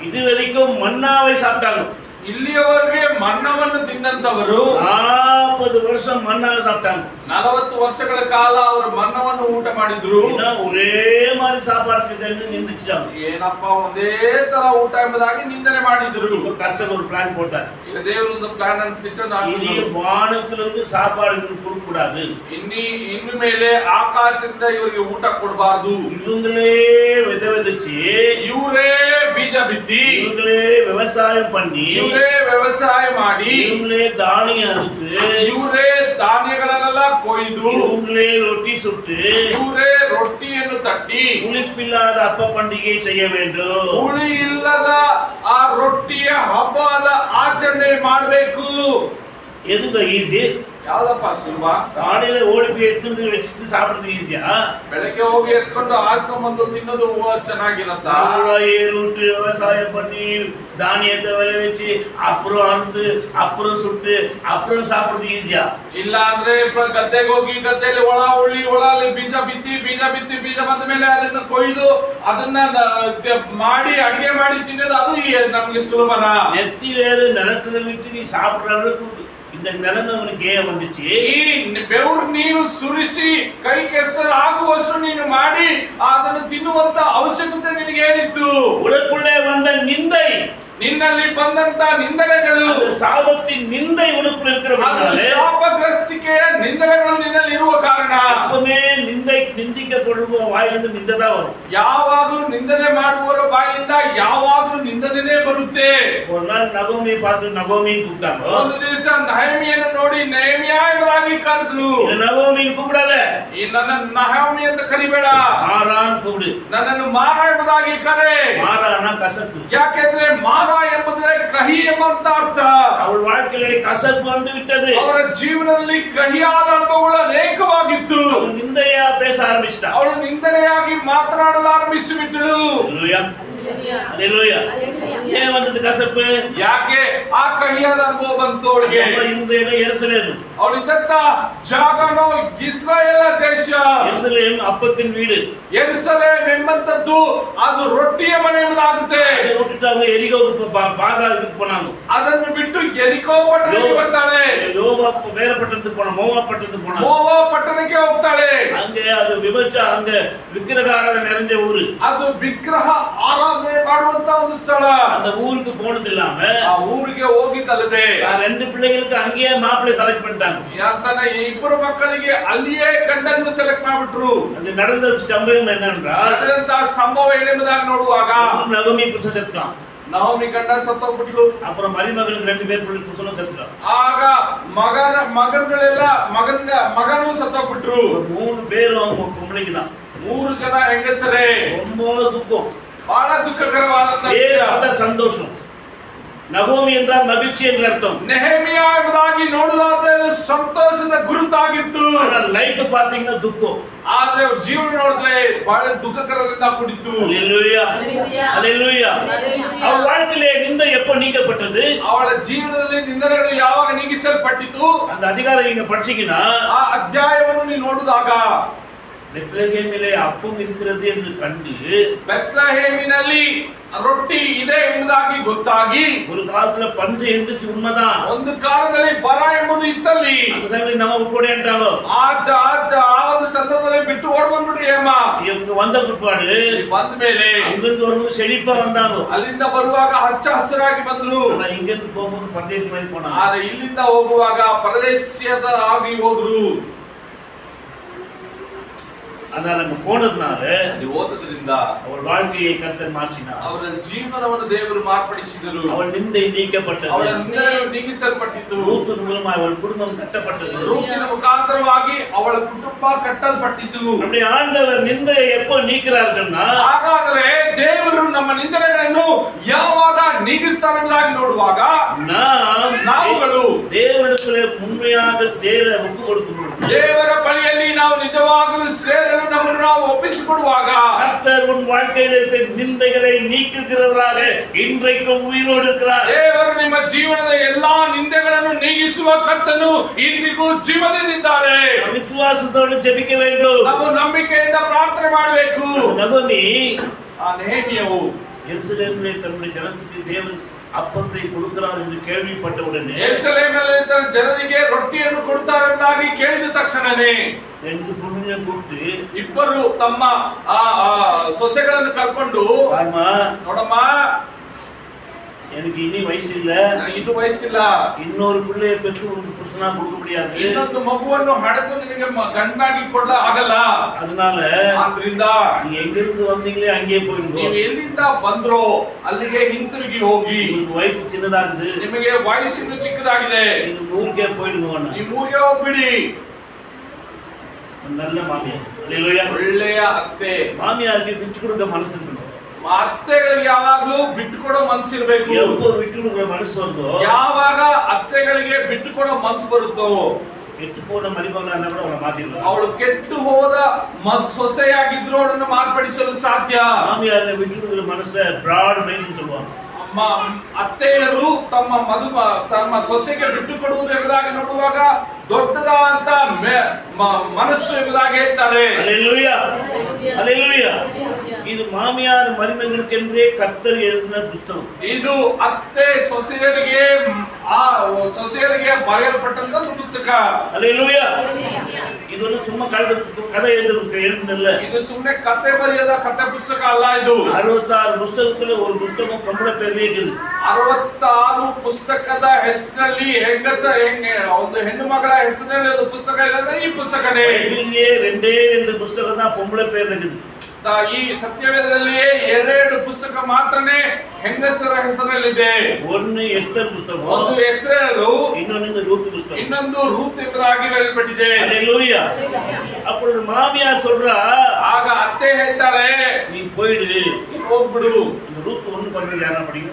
இது வரைக்கும் மன்னாவை சாப்பிட்டாங்க.
ಇಲ್ಲಿಯವರೆಗೆ ಮನ್ನವನ್ನು ತಿನ್ನಂತವರು
40 ವರ್ಷ ಮನ್ನಾ ಸಾப்பிட்டாங்க.
40 ವರ್ಷಗಳ ಕಾಲ ಅವರು ಮನ್ನವನ್ನು ಊಟ ಮಾಡಿದ್ರು.
ஒரே மாதிரி சாப்பாடு இருக்குதுன்னு நினைச்சாங்க.
ಏನಪ್ಪ ಒಂದೇ ತರ ಊಟ ಎಂಬುದಾಗಿ ನಿಂದನೆ ಮಾಡಿದ್ರು.
கர்த்தர் ஒரு பிளான் போட்டார்.
ಈಗ ದೇವರು ಒಂದು ಪ್ಲಾನ್ ಅನ್ನು ತಿಟ್ಟನ್ನು ಹಾಕಿದ್ರು.
வானத்திலிருந்து சாப்பாடு கொடுக்க கூடாது.
ಇನ್ನು ಮೇಲೆ ಆಕಾಶದಿಂದ ಇವರಿಗೆ ಊಟ ಕೊಡಬಾರದು.
இவங்களே விதைச்சு
ಇವರೇ ಬೀಜ ಬಿತ್ತಿ
இவங்களே விவசாயம் பண்ணி
ಇವರೇ ವ್ಯವಸಾಯ ಮಾಡಿ
இவங்களே தானியம் அறுத்து
ಇವರೇ ಧಾನ್ಯಗಳನ್ನೆಲ್ಲ ಕೊಯ್ದು
இவங்களே ரொட்டி சுட்டு
ಇವರೇ ರೊಟ್ಟಿಯನ್ನು ತಟ್ಟಿ
புளிப்பில்லாத அப்ப பண்டிகை செய்ய வேண்டும்.
ಹುಳಿ ಇಲ್ಲದ ಆ ರೊಟ್ಟಿಯ ಹಬ್ಬದ ಆಚರಣೆ ಮಾಡಬೇಕು.
எதுங்க ஈஸி?
ಯಾವ್ದಪ್ಪ ಸುಲಭ?
காலையில ஓடி போய் எடுத்து வச்சுட்டு சாப்பிடுறது ஈஸியா?
ಬೆಳಗ್ಗೆ ಹೋಗಿ ಎತ್ಕೊಂಡು ಹಾಸ್ಕೊಂಡ್ ಬಂದು ತಿನ್ನೋದು ಚೆನ್ನಾಗಿರತ್ತಾ?
ரூட்டு விவசாயம் பண்ணி தானியத்தை விளை வச்சு அப்புறம் அறுத்து அப்புறம் சுட்டு அப்புறம் சாப்பிடுறது ஈஸியா?
ಇಲ್ಲ ಅಂದ್ರೆ ಗದ್ದೆಗೆ ಹೋಗಿ ಗದ್ದೆಯಲ್ಲಿ ಒಳ ಉಳಿ ಒಳಲ್ಲಿ ಬೀಜ ಬಿತ್ತಿ ಬೀಜ ಬಂದ ಮೇಲೆ ಅದನ್ನ ಕೊಯ್ದು ಅದನ್ನ ಮಾಡಿ ಅಡಿಗೆ ಮಾಡಿ ತಿನ್ನೋದು ಅದು ನಮ್ಗೆ ಸುಲಭನಾ?
நெத்தி வேறு நிலத்துல விட்டு நீ சாப்பிடுற அளவுக்கு இந்த நிலைமை அவனுக்கு ஏன் வந்துச்சு?
ಬೆವರು ನೀನು ಸುರಿಸಿ ಕೈ ಕೆಸರು ಆಗುವಷ್ಟು ನೀನು ಮಾಡಿ ಅದನ್ನು ತಿನ್ನುವಂತ ಅವಶ್ಯಕತೆ ನಿನಗೆ ಏನಿತ್ತು?
உனக்குள்ளே வந்த நிந்தை,
ನಿನ್ನಲ್ಲಿ ಬಂದಂತ ನಿಂದನೆಗಳು,
சாபத்தின் நிந்தை உனக்குள்ள இருக்கிற
ಶಾಪಗ್ರಸ್ತಿಕೆಯ ನಿಂದನೆಗಳು ನಿನ್ನಲ್ಲಿ ಇರುವ ಕಾರಣ
எப்பவுமே நிந்திக்கப்படுವ வாயிலிருந்து நிந்தை தான் வரும்.
ಯಾವಾಗಲೂ ನಿಂದನೆ ಮಾಡುವವರ ಬಾಯಿಂದ ಯಾವಾಗಲೂ ನಿಂದನೆ ಬರುತ್ತೆ.
ஒரு நாள் நகோமி பார்த்து நகோமின்னு கூப்பிட்டாங்க.
ಒಂದು ದಿವಸ ನಹಮಿಯನ್ನು ನೋಡಿ ನೆಹೆಮಿಯಾ ಎಂಬುದಾಗಿ ಕರೆದ್ರು.
நகோமின்னு கூப்பிடாத,
ಈ ನನ್ನ ನಹಮಿ ಅಂತ ಕರಿಬೇಡ,
மாறான்னு கூப்பிடு.
ನನ್ನನ್ನು ಮಾರ ಎಂಬುದಾಗಿ ಕರೆ.
மாறானா கசப்பு.
ಯಾಕೆಂದ್ರೆ ಮಾರ ಎಂಬುದ್ರೆ ಕಹಿ ಎಂಬಂತ ಅರ್ಥ.
ಅವಳ வாழ்க்கையிலே ಕಸப்பு வந்து விட்டது.
ಅವರ ಜೀವನದಲ್ಲಿ ಕಹಿಯಾದ ಅನುಭವಗಳು ಅನೇಕವಾಗಿತ್ತು.
ನಿಂದೆಯ பேச ஆரம்பிச்சிட்டா.
ಅವಳು ನಿಂದನೆಯಾಗಿ ಮಾತನಾಡಲು ಆರಂಭಿಸಿಬಿಟ್ಟಳು.
அல்லேலூயா. ஏன் வந்தது கசப்பு?
ಯಾಕೆ ಆ ಕಹಿಯಾದ ಅನುಭವ ಬಂತು ಅವಳಿಗೆ?
இந்த இடம் எருசலேம்.
ಅವಳಿದ್ದಂತ ಜಾಗನು ಇಸ್ರಾಯೇಲ ದೇಶ.
எருசலேம் அப்பத்தின் வீடு.
ಯೆರೂಸಲೇಮ್ ಎಂಬಂತದ್ದು ಅದು ರೊಟ್ಟಿಯ ಮನೆ ಎಂಬುದಾಗುತ್ತೆ.
விட்டுட்டாங்க, எரிகோவுக்கு பாகாலுக்கு போனாங்க.
ಅದನ್ನು ಬಿಟ್ಟು ಎರಿಕೋ ಪಟ್ಟಣಕ್ಕೆ ಬರ್ತಾಳೆ.
யோவா வேற பட்டணத்துக்கு போனா, மோவா பட்டணத்துக்கு போனா.
ಮೋವಾ ಪಟ್ಟಣಕ್ಕೆ ಹೋಗ್ತಾಳೆ.
அங்கே அது அங்க விக்கிரக ஆராதனை நிறைஞ்ச ஊரு.
ಅದು ವಿಗ್ರಹ ಆರಾಧನೆ ಮಾಡುವಂತ ಒಂದು ಸ್ಥಳ.
அந்த ஊருக்கு போனது இல்லாம
ಆ ಊರಿಗೆ ಹೋಗಿದ್ದಲ್ಲದೆ
ரெண்டு பிள்ளைகளுக்கு அங்கேயே மாப்பிள்ளை செலக்ட் பண்ணிட்டாங்க.
ಯಾಕಂದ್ರೆ ಇಬ್ಬರು ಮಕ್ಕಳಿಗೆ ಅಲ್ಲಿಯೇ ಗಂಡನ್ನು ಸೆಲೆಕ್ಟ್ ಮಾಡಿಬಿಟ್ರು.
அது நடந்த சம்பவம் என்னென்றால்,
ನಡೆದಂತ ಸಂಭವ ಏನೆಂಬುದಾಗಿ ನೋಡುವಾಗ
நகோமி புருஷன் செத்துட்டான்.
ನಹೋಮಿ ಗಂಡ ಸತ್ತೋಗ್ಬಿಟ್ಲು.
அப்புறம் மருமகளுக்கு 2 பேர் புருஷனும் செத்துட்டான்.
ಆಗ ಮಗನೂ ಸತ್ತೋಗ್ಬಿಟ್ರು.
3 பேரும் அவங்க பொம்பளைக்கு தான்.
3 ಜನ ಹೆಂಗಸರೇ.
ரொம்ப துக்கம்,
ಬಹಳ ದುಃಖಕರವಾದಂತ
சந்தோஷம். நகோமி என்றால் மகிழ்ச்சி என்ற அர்த்தம்.
ನೆಹೆಮಿಯಾ ಎಂಬುದಾಗಿ ನೋಡುವುದಾದ್ರೆ ಸಂತೋಷದ ಗುರುತಾಗಿತ್ತು.
ಲೈಫ್ ಪಾರ್ಟಿಂಗ್ ದುಃಖ,
ಆದ್ರೆ ಅವ್ರ ಜೀವನ ನೋಡಿದ್ರೆ ಬಹಳ ದುಃಖಕರದಿಂದ ಕೂಡಿತ್ತು.
அல்லேலூயா, அல்லேலூயா. ಅವಳ வாழ்க்கையிலே நிந்தை எப்போ நீக்கப்பட்டது?
ಅವಳ ಜೀವನದಲ್ಲಿ ನಿಂದನೆಗಳು ಯಾವಾಗ ನೀಗಿಸಲ್ಪಟ್ಟಿತು?
அந்த அதிகாரம் நீங்க படிச்சீங்கன்னா
ಆ ಅಧ್ಯಾಯವನ್ನು ನೀವು ನೋಡಿದಾಗ
பெத்லகேமிலே அப்பம் இருக்கிறது என்று கண்டு,
ಬೆತ್ಲೆಹೇಮಿನಲ್ಲಿ ರೊಟ್ಟಿ ಇದೆ ಎಂಬುದಾಗಿ ಗೊತ್ತಾಗಿ,
ஒரு காலத்துல பஞ்சம் இருந்துச்சு, உண்மைதான்.
ಒಂದು ಕಾಲದಲ್ಲಿ ಬರ ಎಂಬುದು ಇತ್ತಲ್ಲಿ.
அந்த ಸಮயத்துல நம்ம உட்பட என்றாங்க.
ಆ ಒಂದು ಸಂದರ್ಭದಲ್ಲಿ ಬಿಟ್ಟು ಓಡ್ ಬಂದ್ಬಿಟ್ರು ಹೇಮ.
இவங்க வந்த பிற்பாடு
ಬಂದ ಮೇಲೆ
அங்கிருந்து வரும்போது செழிப்பா வந்தாங்க.
ಅಲ್ಲಿಂದ ಬರುವಾಗ ಹಚ್ಚ ಹಸಿರಾಗಿ ಬಂದ್ರು.
இங்கிருந்து போகும்போது பரதேசி மாதிரி போனாங்க.
ಆದ್ರೆ ಇಲ್ಲಿಂದ ಹೋಗುವಾಗ ಪರದೇಶಿಯದ ಆಗಿ ಹೋದ್ರು.
அதனால அங்க போனதுனால
ಓದದ್ರಿಂದ
அவள் வாழ்க்கையை கர்த்தர் மாற்றினார்.
ಅವರ ಜೀವನವನ್ನು ದೇವರು ಮಾರ್ಪಡಿಸಿದರು.
அவள் நிந்தை நீக்கப்பட்டது.
ಅವಳ ನಿಂದನೆ ನೀಗಿಸಲ್ಪಟ್ಟಿತು.
ரூத்தின் மூலமாக அவள் குடும்பம் கட்டப்பட்டது.
ರೂತಿನ ಮುಖಾಂತರವಾಗಿ ಅವಳ ಕುಟುಂಬ ಕಟ್ಟಲ್ಪಟ್ಟಿತು.
அப்படி ஆண்டவர் நிந்தையை எப்போ நீக்கிறார் சொன்னா,
ಹಾಗಾದರೆ ದೇವರು ನಮ್ಮ ನಿಂದನೆಗಳನ್ನು ಯಾವಾಗ ನೀಗಿಸ್ತಾನೆಂಬುದಾಗಿ ನೋಡುವಾಗ ನಾವುಗಳು
ದೇವರಿಡத்திலே உண்மையாக சேர ஒப்பு கொடுக்கிறோம்.
ದೇವರ ಬಳಿಯಲ್ಲಿ ನಾವು ನಿಜವಾಗಲೂ ಸೇರಲು ನಮ್ಮನ್ನು ನಾವು ಒಪ್ಪಿಸಿಕೊಡುವಾಗ
கர்த்தர் உன் வாழ்க்கையில் இருக்கிற நிந்தைகளை நீக்குகிறவராக இன்றைக்கும் உயிரோடு இருக்கிறார்.
ದೇವರು ನಿಮ್ಮ ಜೀವನದ ಎಲ್ಲಾ ನಿಂದೆಗಳನ್ನು ನೀಗಿಸುವ ಕರ್ತನು ಇಂದಿಗೂ ಜೀವದಿಂದಿದ್ದಾರೆ.
ವಿಶ್ವಾಸದೋಡು ಜಪಿக்க ಬೇಕು.
ನಾವು ನಂಬಿಕೆಯಿಂದ ಪ್ರಾರ್ಥನೆ ಮಾಡಬೇಕು.
நகோமி
ನೆಹೆಮಿಯವು
எருசலேமிலே தன்னுடைய ஜனத்துக்கு தேவன் அப்பத்தை கொடுக்கிறார் என்று கேள்விப்பட்ட உடனே
ಯೆರೂಸಲೇಮಿನಲ್ಲಿ ಜನರಿಗೆ ರೊಟ್ಟಿಯನ್ನು ಕೊಡುತ್ತಾರೆಂಬುದಾಗಿ ಕೇಳಿದ ತಕ್ಷಣನೇ
ரெண்டு பொண்ணுங்களை கூப்பிட்டு
ಇಬ್ಬರು ತಮ್ಮ ಸೊಸೆಗಳನ್ನು ಕರ್ಕೊಂಡು ನೋಡಮ್ಮ,
எனக்கு இனி வயசு இல்ல,
ಇನ್ನೂ ವಯಸ್ಸಿಲ್ಲ,
இன்னொரு பிள்ளையை பெற்று உனக்கு புருஷனா கொடுக்க முடியாது,
ಇನ್ನೊಂದು ಮಗುವನ್ನು ಹಡೆದು ನಿನಗೆ ಗಂಡಾಗಿ ಕೊಡ ಆಗಲ್ಲ.
அதனால
ಆದ್ರಿಂದ
நீ எங்கிருந்து வந்தீங்களே அங்கே போயிடுங்க,
ನೀವು ಎಲ್ಲಿಂದ ಬಂದ್ರೋ ಅಲ್ಲಿಗೆ ಹಿಂತಿರುಗಿ ಹೋಗಿ.
உங்களுக்கு வயசு சின்னதாகுது,
ನಿಮಗೆ ವಯಸ್ಸಿನ ಚಿಕ್ಕದಾಗಿದೆ,
நீங்க ஊருக்கே போயிடுங்க.
ನೀವು ಊರಿಗೆ ಹೋಗ್ಬಿಡಿ.
நல்ல மாமியார், அல்லேலூயா.
ಒಳ್ಳೆಯ ಅತ್ತೆ.
மாமியாருக்கு ಬಿಟ್ಟು கொடுக்க மனசு இருக்கணும்.
ಅತ್ತೆಗಳಿಗೆ ಯಾವಾಗ್ಲೂ ಬಿಟ್ಟು ಕೊಡೋ ಮನ್ಸಿರ್ಬೇಕು.
எப்போ விட்டு கொடுக்குற மனசு வருதோ,
ಯಾವಾಗ ಅತ್ತೆಗಳಿಗೆ ಬಿಟ್ಟು ಕೊಡೋ ಮನ್ಸು ಬರುತ್ತೋ,
ಕೆಟ್ಟು ಹೋದ ಮರಿಮಗಳನ್ನ ಕೂಡ ಅವಳ ಮಾತಿಲ್ಲ.
ಅವಳು ಕೆಟ್ಟು ಹೋದ ಸೊಸೆಯಾಗಿದ್ರು ಅವಳನ್ನು ಮಾರ್ಪಡಿಸಲು ಸಾಧ್ಯ.
மாமியாரை விட்டு கொடுக்குற மனசை ಬ್ರಾಡ್ ಮೈಂಡ್ சொல்லுவாங்க.
ಅತ್ತೆಯರು ತಮ್ಮ ಸೊಸೆಗೆ ಬಿಟ್ಟು ಕೊಡುವುದು ಎಂಬುದಾಗಿ ನೋಡುವಾಗ ದೊಡ್ಡದಾದಂತ ಮನಸ್ಸು ಎಂಬುದಾಗಿ ಹೇಳ್ತಾರೆ.
அல்லேலூயா, அல்லேலூயா. ಇದು ಮಾಮಿಯಾರ ಮರಿಮಗನಿಗೆಂದೇ ಕರ್ತರು எழுதின ಪುಸ್ತಕ.
ಇದು ಅತ್ತೆ ಸೊಸೆಯರಿಗೆ ಬರೆಯಲ್ಪಟ್ಟಂತ ಪುಸ್ತಕ.
அல்லேலூயா. ಇದೊಂದು ಸುಮ್ಮ ಕಥೆ எழுதுனಲ್ಲ.
ಇದು ಸುಮ್ಮನೆ ಕತೆ ಬರೆಯದ ಕತೆ ಪುಸ್ತಕ ಅಲ್ಲ. ಇದು
66 புஸ்தகத்துல ஒரு புஸ்தகம் பொம்பளை பேர்ல இருக்குது.
66 ಪುಸ್ತಕದ ಹೆಸರಿನಲ್ಲಿ ಒಂದು ಹೆಣ್ಣು ಮಗಳ ಹೆಸರಿನಲ್ಲಿ ಒಂದು ಪುಸ್ತಕ ಇದೆ. ಈ ಪುಸ್ತಕನೇ
இங்கே ரெண்டே 2 புஸ்தகம் தான் பொம்பளை பேர்ல இருக்குது.
ಈ ಸತ್ಯವೇದದಲ್ಲಿಯೇ 2 ಪುಸ್ತಕ ಮಾತ್ರನೇ ಹೆಂಗಸರ ಹೆಸರಲ್ಲಿದೆ.
ಒಂದು ಎಸ್ತರ್ ಪುಸ್ತಕ,
ಒಂದು ಎಸ್ತೇರು,
ಇನ್ನೊಂದು ರೂತ್ ಪುಸ್ತಕ,
ಇನ್ನೊಂದು ರೂತ್ ಎಂಬುದಾಗಿ ಬರೆಯಲ್ಪಟ್ಟಿದೆ.
அல்லேலூயா. அப்பொழுது மாமியார் சொல்றா,
ಆಗ ಅತ್ತೆ ಹೇಳ್ತಾಳೆ,
நீ போயிடு,
ಹೋಗ್ಬಿಡು.
இந்த ரூத் 1:15 யாரா படிங்க.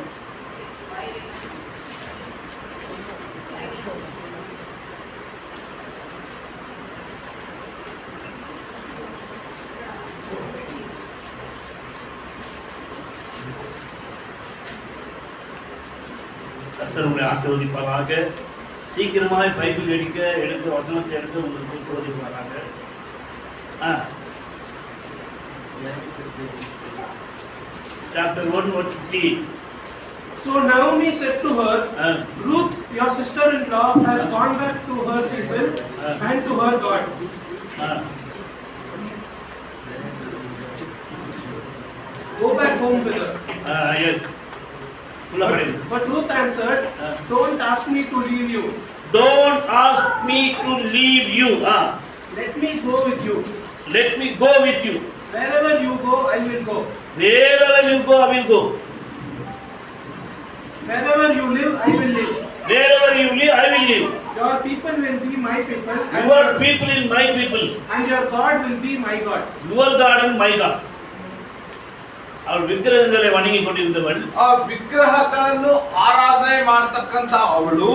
கர்த்தர் உங்களை ஆசீர்வதிப்பாராக. சீக்கிரமாய் பைபிள் எடுக்க வசனத்தை எடுக்க உங்களுக்கு உதவிப்பாராக. Chapter 1:15.
So Naomi said to her, Ruth, your sister-in-law, has gone back to her people and to her God. Go back home with her.
Yes.
But Ruth answered, don't ask me to leave you.
Don't ask me to leave you.
Let me go with you.
Let me go with you.
Wherever you go, I will go.
Wherever you go, I will go.
Wherever you live, I will live.
Wherever you live, I will live.
Your people will be my people.
Your people is my people.
And your God will be my God.
Your God is my God. ಅವಳು ವಿಗ್ರಹங்களை ವಣಗಿ ಕೊಂಡಿದ್ದವಳು,
ಆ ವಿಗ್ರಹಗಳನ್ನು ಆರಾಧನೆ ಮಾಡತಕ್ಕಂತ ಅವಳು.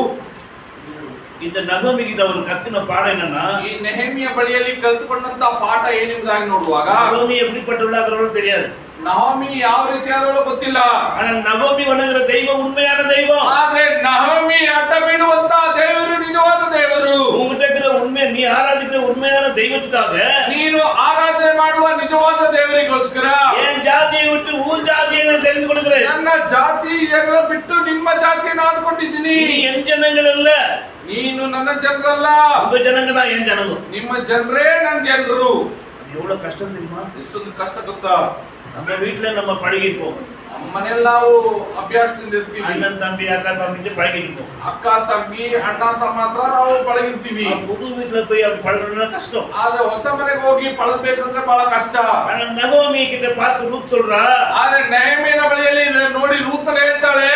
இந்த நகோமிகிட்ட ಅವರು கத்துன பாடம் என்னன்னா,
ಈ ನೆಹೆಮಿಯ ಬಳಿಯಲ್ಲಿ ಕಲಿತುಕೊಂಡಂತ ಪಾಠ ಏನೆಂಬುದಾಗಿ ನೋಡುವಾಗ,
நகோமி எப்படிப்பட்டவளாகிறவಳು தெரியாது,
ನಹೋಮಿ ಯಾವ ರೀತಿಯಾದವಳು ಗೊತ್ತಿಲ್ಲ.
ஆனா நகோமி வணங்குற தெய்வம் உண்மையான தெய்வம்.
ಆದ್ರೆ ನಹೋಮಿ ಅಡ್ಡ ಬೀಳುವಂತ ದೇವರು ನಿಜವಾದ ದೇವರು.
உன்கிட்ட இருக்கிற உண்மை, நீ ஆராதிக்கிற உண்மையான தெய்வத்துக்காக
ನೀನು ಆರಾಧನೆ ಮಾಡುವ ನಿಜವಾದ ದೇವರಿಗೋಸ್ಕರ
என் ஜாதியை விட்டு உன் ஜாதியை நான் தெரிந்து கொடுக்கிறேன்.
ನನ್ನ ಜಾತಿಯನ್ನು ಬಿಟ್ಟು ನಿಮ್ಮ ಜಾತಿಯನ್ನು ಆದುಕೊಂಡಿದ್ದೀನಿ.
நீ என் ஜனங்கள் அல்ல,
ನೀನು ನನ್ನ ಜನರಲ್ಲ,
உங்க ஜனங்க தான் என் ஜனங்க.
ನಿಮ್ಮ ಜನರೇ ನನ್ನ ಜನರು.
எவ்வளவு கஷ்டம் தெரியுமா?
ಎಷ್ಟೊಂದು ಕಷ್ಟ ಗೊತ್ತಾ?
நம்ம வீட்டுல நம்ம பழகிப்போம்,
ನಮ್ಮ ಮನೆಯಲ್ಲಿ ನಾವು ಅಭ್ಯಾಸದಿಂದ ಇರ್ತೀವಿ.
அண்ணன் தம்பி அக்கா தம்பி பழகிப்போம்.
ಅಕ್ಕ ತಂಗಿ ಅಣ್ಣ ತಮ್ಮ ಮಾತ್ರ ನಾವು ಪಳಗಿರ್ತೀವಿ.
புது வீட்டுல போய் அப்படி பழகணும்னா கஷ்டம்.
ಆದ್ರೆ ಹೊಸ ಮನೆಗೆ ಹೋಗಿ ಪಳಗಬೇಕಂದ್ರೆ ಬಹಳ ಕಷ್ಟ.
ஆனா நகோமி கிட்ட பார்த்து ரூத் சொல்றா,
ಆದ್ರೆ ನೆಹೆಮಿಯನ ಬಳಿಯಲ್ಲಿ ನೋಡಿ ರೂತನೇ ಹೇಳ್ತಾಳೆ,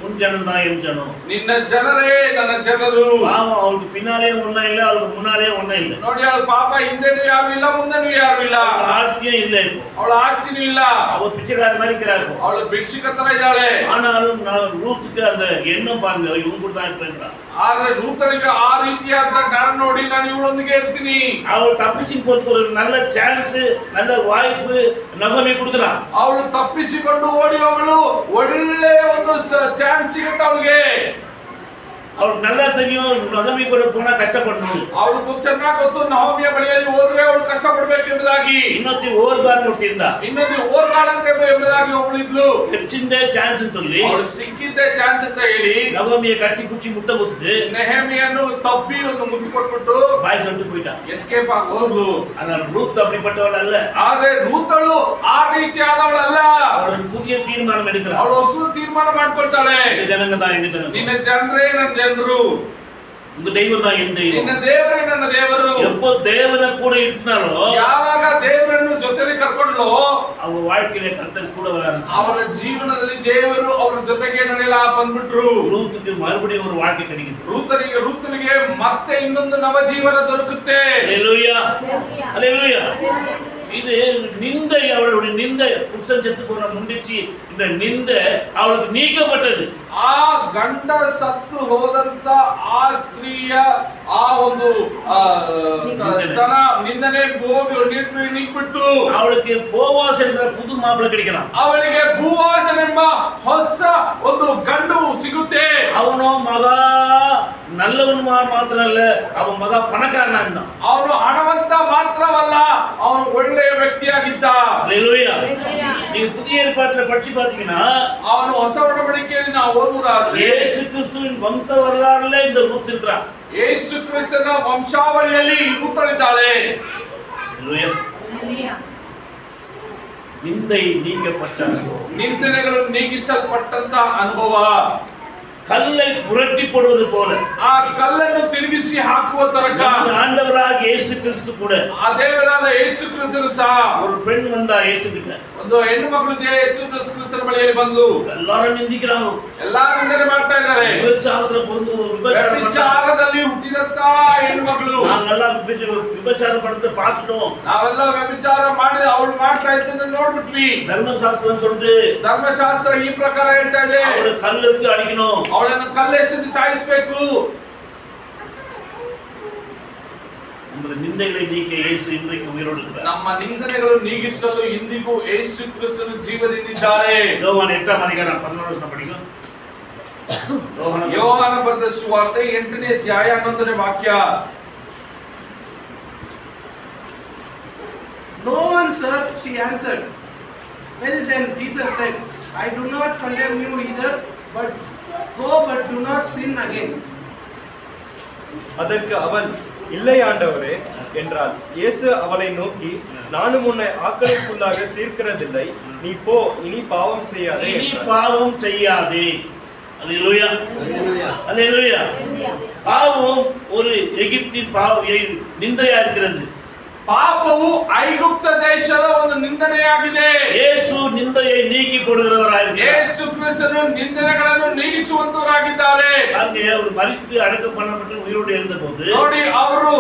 உன் ஜனம் தான் என் ஜனம்.
ನಿನ್ನ ಜನರೇ ನನ್ನ ಜನರು.
பாவம், அவளுக்கு பின்னாலே ஒன்னும் இல்ல, அவளுக்கு முன்னாலே ஒன்னும் இல்ல.
ನೋಡಿ ಅವಳ ಪಾಪ ಹಿಂದೆನೂ ಯಾರು ಇಲ್ಲ, ಮುಂದೆನೂ ಯಾರು ಇಲ್ಲ.
ஆஸ்தியும் இல்ல, இப்போ
ಅವಳ ಆಸ್ತಿನೂ ಇಲ್ಲ.
அவ பிச்சைக்கார மாதிரி இருக்கிறாரு.
ಅವಳು ಭಿಕ್ಷುಕ ತರ ಇದ್ದಾಳೆ.
ஆனாலும் ரூத்துக்கு அந்த எண்ணம் பாருங்க, இவங்க கூட தான் இருப்பேன்.
ಆದ್ರೆ ರೂತನಿಗೆ ಆ ರೀತಿಯಾದ ಜ್ಞಾನ ನೋಡಿ ನಾನು ಇವಳೊಂದಿಗೆ ಇರ್ತೀನಿ.
அவள் தப்பிச்சு போறதுக்கு ஒரு நல்ல சான்ஸ், நல்ல வாய்ப்பு நகோமி கொடுக்குறான்.
ಅವಳು ತಪ್ಪಿಸಿಕೊಂಡು ಓಡಿ ಹೋಗಲು ಒಳ್ಳೆ ಒಂದು ಚಾನ್ಸ್ ಸಿಗುತ್ತೆ ಅವಳಿಗೆ.
ಅವ್ರಿಗೆ நல்லா தெரியும் நகமி கூட போனா கஷ்டப்படணும்.
ಅವಳಿಗೂ ಚೆನ್ನಾಗಿ ಗೊತ್ತು ನಹೋಮಿಯ ಬಳಿಯಲ್ಲಿ ಹೋದ್ರೆ ಅವಳು ಕಷ್ಟ ಪಡಬೇಕೆಂಬುದಾಗಿ.
ಇನ್ನೊಂದು ಓರ್ಗಾಡ್ ನೋಡ್ತಿದ್ದ.
ಇನ್ನೊಂದು ಓರ್ಗಾಡ್ ಅಂತ ಎಂಬುದಾಗಿ ಒಬ್ಬಳಿದ್ಲು.
ಹೆಚ್ಚಿಂದೇ ಚಾನ್ಸ್ ಅಂತ சொல்லி
ಅವಳಿಗೆ ಸಿಕ್ಕಿದ್ದೆ ಚಾನ್ಸ್ ಅಂತ ಹೇಳಿ
ನಹೋಮಿಯ ಕಟ್ಟಿ ಕುಚ್ಚಿ ಮುತ್ತ ಮುತ್ತಿದೆ.
ನೆಹಮಿಯನ್ನು ತಬ್ಬಿ ಒಂದು ಮುತ್ತು ಕೊಟ್ಬಿಟ್ಟು
ಬಾಯಿ ಸೊಟ್ಟು போயிட்டா.
ಎಸ್ಕೇಪ್ ಆಗಿ ಹೋದ್ಲು.
ஆனால் ரூத் அப்படிப்பட்டவள் அல்ல.
ಆದ್ರೆ ರೂತಳು ಆ ರೀತಿಯಾದವಳಲ್ಲ.
ಅವಳು புதிய தீர்மானம் எடுக்கிறாள்.
ಅವಳು ಹೊಸ ತೀರ್ಮಾನ ಮಾಡ್ಕೊಳ್ತಾಳೆ.
ಜನங்க தான் என்ன ಜನರು.
ನಿನ್ನ ಜನರೇ ನನ್ನ ಜನರು.
உங்க தெய்வம் தான் என் தெய்வம்.
ನಿನ್ನ ದೇವರೇ ನನ್ನ ದೇವರು.
எப்போ தேவன கூட ಇರ್ತಾನೋ
ಯಾವಾಗ ದೇವರನ್ನು ಜೊತೆಲಿ ಕರ್ಕೊಂಡ್ಲೋ
ಅವರ வாழ்க்கையில ಕರ್ತನ ಕೂಡ வராரு.
ಅವರ ಜೀವನದಲ್ಲಿ ದೇವರು ಅವರ ಜೊತೆಗೆ ನಡೆಯಲ ಬಂದ್ಬಿಟ್ರು.
ರೂತ್ಗೆ ಮறுபடியும் ஒரு வாழ்க்கை கிடைக்குது.
ರೂತನಿಗೆ ಮತ್ತೆ ಇನ್ನೊಂದು ನವ ಜೀವನ ದೊರಕುತ್ತೆ.
ஹalleluya ஹalleluya. இது நிந்தை, அவளுடைய நிந்தை புருஷன் செத்து போன முண்டிச்சு, இந்த நிந்தை அவளுக்கு நீக்கப்பட்டது.
ಆ ಗಂಡ ಸತ್ತು ಹೋದಂತ ಆ ಸ್ತ್ರೀಯ ಆ ಒಂದು ತನ ನಿಂದನೆ ನೀಗ್ಬಿಟ್ಟು
ಅವಳಿಗೆ ಬೋವಾಸ್ என்ற புது மாப்பிள்ளை கிடைக்கலாம்.
ಅವಳಿಗೆ ಭೂವಾಜನೆಂಬ ಹೊಸ ಒಂದು ಗಂಡು ಸಿಗುತ್ತೆ.
ಅವನು ಮಗ நல்லவன் ಮಾತ್ರ ಅಲ್ಲ, ಅವನ ಮಗ ಪಣಕಾರನ ಇದ್ದ.
ಅವನು ಹಣವಂತ ಮಾತ್ರವಲ್ಲ, ಅವನು ಒಳ್ಳೆಯ ವ್ಯಕ್ತಿಯಾಗಿದ್ದ.
ஹalleluya. நீங்க புதிய ஏற்பாட்டில படிச்சு பாத்தீங்கன்னா
ಅವನು ಹೊಸ ಒಡಂಬಡಿಕೆಯಲ್ಲಿ ನಾವು ಓದುವುದಾದ್ರೆ
ಯೇಸು ಕ್ರಿಸ್ತುವಿನ ವಂಶ வரலாறுல இந்த ரூத் இருக்கா.
ಯೇಸು ಕ್ರಿಸ್ತನ ವಂಶಾವಳಿಯಲ್ಲಿ ರೂತಳಿದ್ದಾಳೆ.
ஹalleluya. ನಿಂದೆ ನೀಗಪಟ್ಟ
ನಿಂದನೆಗಳು ನೀಗಿಸಲ್ಪಟ್ಟಂತ ಅನುಭವ.
கல்லை புரட்டி போடுவது போல
ಆ ಕಲ್ಲನ್ನು ತಿರುಗಿಸಿ ಹಾಕುವ ತರಕ
ஆண்டவராக இயேசு கிறிஸ்து கூட
ಆ ದೇವರಾದ ಯೇಸು ಕ್ರಿಸ್ತನು ಸಹ
ஒரு பெண் வந்தா இயேசு கிட்ட.
ಒಂದು ಹೆಣ್ಣು ಮಗಳು ಯೇಸು ಕ್ರಿಸ್ತನ ಬಳಿಯಲ್ಲಿ ಬಂದು
எல்லாரும் நிந்திக்கிறாங்க,
ಎಲ್ಲಾ ನಿಂದನೆ ಮಾಡ್ತಾ ಇದ್ದಾರೆ. ವ್ಯಭಿಚಾರದಲ್ಲಿ ಹುಟ್ಟಿದಂತ ಹೆಣ್ಣು ಮಗಳು.
ನಾವೆಲ್ಲ ವಿಭಚಾರ ಪಡೆದು பார்த்துட்டோம்.
ನಾವೆಲ್ಲ ವ್ಯಭಿಚಾರ ಮಾಡಿ ಅವಳು ಮಾಡ್ತಾ ಇದ್ದನ್ನ ನೋಡ್ಬಿಟ್ವಿ.
ಧರ್ಮಶಾಸ್ತ್ರ சொல்லுது,
ಧರ್ಮಶಾಸ್ತ್ರ ಈ ಪ್ರಕಾರ ಹೇಳ್ತಾ ಇದೆ,
ಅವಳು ಕಲ್ಲೆತ್ತಿ ಅಡಿக்கணும்,
ಅವಳನ್ನು ಕಲ್ಲೆಸೆದು ಸಾಯಿಸಬೇಕು.
ನಮ್ಮ ನಿಂದೆகளை நீக்க இயேசು இன்றைக்கு உயிரோடு இருக்கிறார்.
ನಮ್ಮ ನಿಂದನೆಗಳು ನೀಗಿಸಲು ಇಂದಿಗೂ ಯೇಸು ಕ್ರಿಸ್ತನು ಜೀವದಿಂದಿದ್ದಾರೆ.
யோவான் 8ஆம் அதிகாரம் 11 வசனம் படிங்க.
ಯೋಹಾನ ಬರೆದ ಸುವಾರ್ತೆ 8ನೇ ಅಧ್ಯಾಯ 11ನೇ ವಾಕ್ಯ.
No one, sir, she answered. Well then, Jesus said, I do not condemn you either, but go, but do not sin again.
அதற்கு அவள், இல்லை ஆண்டவரே என்றாள். இயேசு அவளை நோக்கி, நானும் உன்னை ஆக்கலைக்குள்ளாக தீர்க்கிறதில்லை, நீ போ, இனி பாவம் செய்யாதே.
இனி பாவம் செய்யாதே. அல்லேலூயா அல்லேலூயா. பாவம் ஒரு எகிப்தின் நிந்தையா இருக்கிறது.
ಪಾಪವು ಐಗುಪ್ತ ದೇಶದ ಒಂದು ನಿಂದನೆಯಾಗಿದೆ.
ಯೇಸು ನಿಂದೆயை ನೀಗಿ ಕೊಡುವವರಾಗಿದ್ದಾರೆ.
ಯೇಸು ಕ್ರಿಸ್ತನು ನಿಂದನೆಗಳನ್ನು ನೀಗಿಸುವಂತವರಾಗಿದ್ದಾರೆ.
ಹಾಗೆ ಅವರು ಮರಿತು ಅಡக்கம் பண்ணப்பட்டு உயிரோடு எழுந்தபோது
ನೋಡಿ, ಅವರು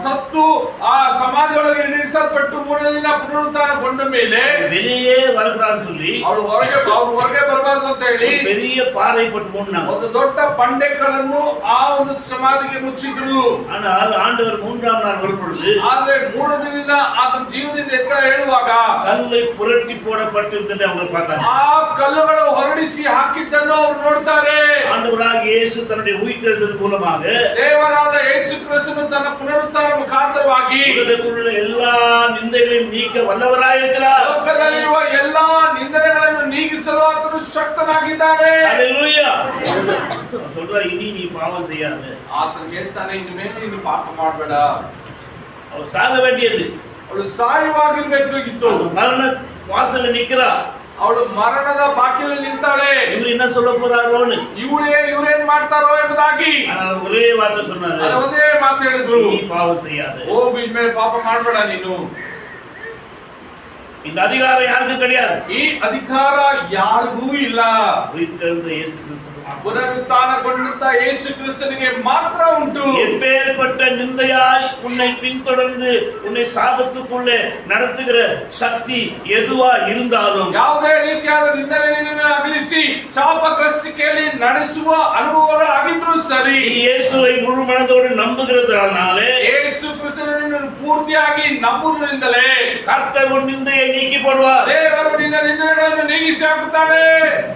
ಸತ್ತು ಆ ಸಮಾಧಿಯೊಳಗೆ ಇರಿಸಲ್ಪಟ್ಟು 3ನೇ ದಿನ ಪುನರುತ್ಥಾನಗೊಂಡ ಮೇಲೆ
வெளியே வரக்கூடாதுன்னு சொல்லி
ಅವರು ಹೊರಗೆ ಬರಬಾರದು ಅಂತ ಹೇಳಿ
பெரிய பாறை போட்டு மூடினாங்க.
ಒಂದು ದೊಡ್ಡ ಬಂಡೆಕಲ್ಲನ್ನು ಆ ಒಂದು ಸಮಾಧಿಗೆ ಮುಚ್ಚಿದ್ರು.
ஆனால் ஆண்டவர் 3ஆம் நாள் வரும்பொழுது
ಆದ್ರೆ 3 ದಿನ ಆತನ ಜೀವದಿಂದ ಎತ್ತ ಹೇಳುವಾಗ
ಕಲ್ಲು ಪುರಟಿ போடப்பட்டிருந்ததை அவங்க பார்த்தாங்க.
ಆ ಕಲ್ಲುಗಳು ಹೊರಡಿಸಿ ಹಾಕಿದ್ದನ್ನು ಅವರು ನೋಡ್ತಾರೆ.
ஆண்டவராக இயேசு தன்னுடைய உயிர்த்தெழுதல் மூலமாக
ದೇವರಾದ ಯೇಸು ಕ್ರಿಸ್ತನು ತನ್ನ ಪುನರುತ್ಥಾನ ಮುಖಾಂತರವಾಗಿ
உலகத்திலுள்ள எல்லா நிந்தைகளையும் நீக்க வல்லவராயிருக்கிறார்.
ಲೋಕದಲ್ಲಿರುವ ಎಲ್ಲಾ ನಿಂದನೆಗಳನ್ನು ನೀಗಿಸಲು ಆತನು ಶಕ್ತನಾಗಿದ್ದಾನೆ.
ஹalleluya. சொல்றா, இனி நீ பாவம் செய்யாத.
ಆತನು ಹೇಳ್ತಾನೆ, ಇನ್ನು ಮೇಲೆ ನೀನು ಪಾಪ ಮಾಡಬೇಡ.
அவள் சாக வேண்டியது,
ಅವಳು ಸಾಯುವಾಗಿರ್ಬೇಕಾಗಿತ್ತು.
மரண வாசல்ல நிக்கிறா.
ಅವಳು ಮರಣದ ಬಾಗಿಲಲ್ಲಿ ನಿಂತಾಳೆ.
இவர் என்ன சொல்ல போறாரோன்னு
ಇವ್ರೇನ್ ಮಾಡ್ತಾರೋ ಎಂಬುದಾಗಿ
ஒரೇ வார்த்தை சொன்னாரு,
ಒಂದೇ ಮಾತು ಹೇಳಿದ್ರು,
நீ பாவம் செய்யாத.
ಹೋಗು, ಇನ್ಮೇಲೆ ಪಾಪ ಮಾಡಬೇಡ ನೀನು.
இந்த அதிகாரம் யாருக்கும் கிடையாது.
ಈ ಅಧಿಕಾರ ಯಾರಿಗೂ ಇಲ್ಲ.
உயிர்த்தெழுந்த இயேசு கிறிஸ்து
ಪುನರುತ್ಥಾನಗೊಂಡಂತ ಯೇಸು ಕ್ರಿಸ್ತನಿಗೆ ಮಾತ್ರ ಉಂಟು.
எப்பேற்பட்ட நிந்தையாய் உன்னை பின்தொடர்ந்து உன்னை சாபத்துக்குள்ளே நடத்துகிற சக்தி எதுவா இருந்தாலும்,
ಯಾವುದೇ ರೀತಿಯಾದ ನಿಂದನೆಯನ್ನು ಅಗಲಿಸಿ ಶಾಪಗ್ರಸ್ತಿಕೆಯಲ್ಲಿ ನಡೆಸುವ ಅನುಭವಗಳಾಗಿದ್ರು ಸರಿ,
இயேசுவை முழு மனதோடு நம்புகிறதுனாலே,
ಯೇಸು ಕ್ರಿಸ್ತನನ್ನು ಪೂರ್ತಿಯಾಗಿ ನಂಬುವುದರಿಂದಲೇ
கர்த்தர் உன் நிந்தையை நீக்கி போடுவார்.
ದೇವರು ನಿನ್ನ ನಿಂದೆಗಳನ್ನು ನೀಗಿಸಿ ಹಾಕುತ್ತಾನೆ.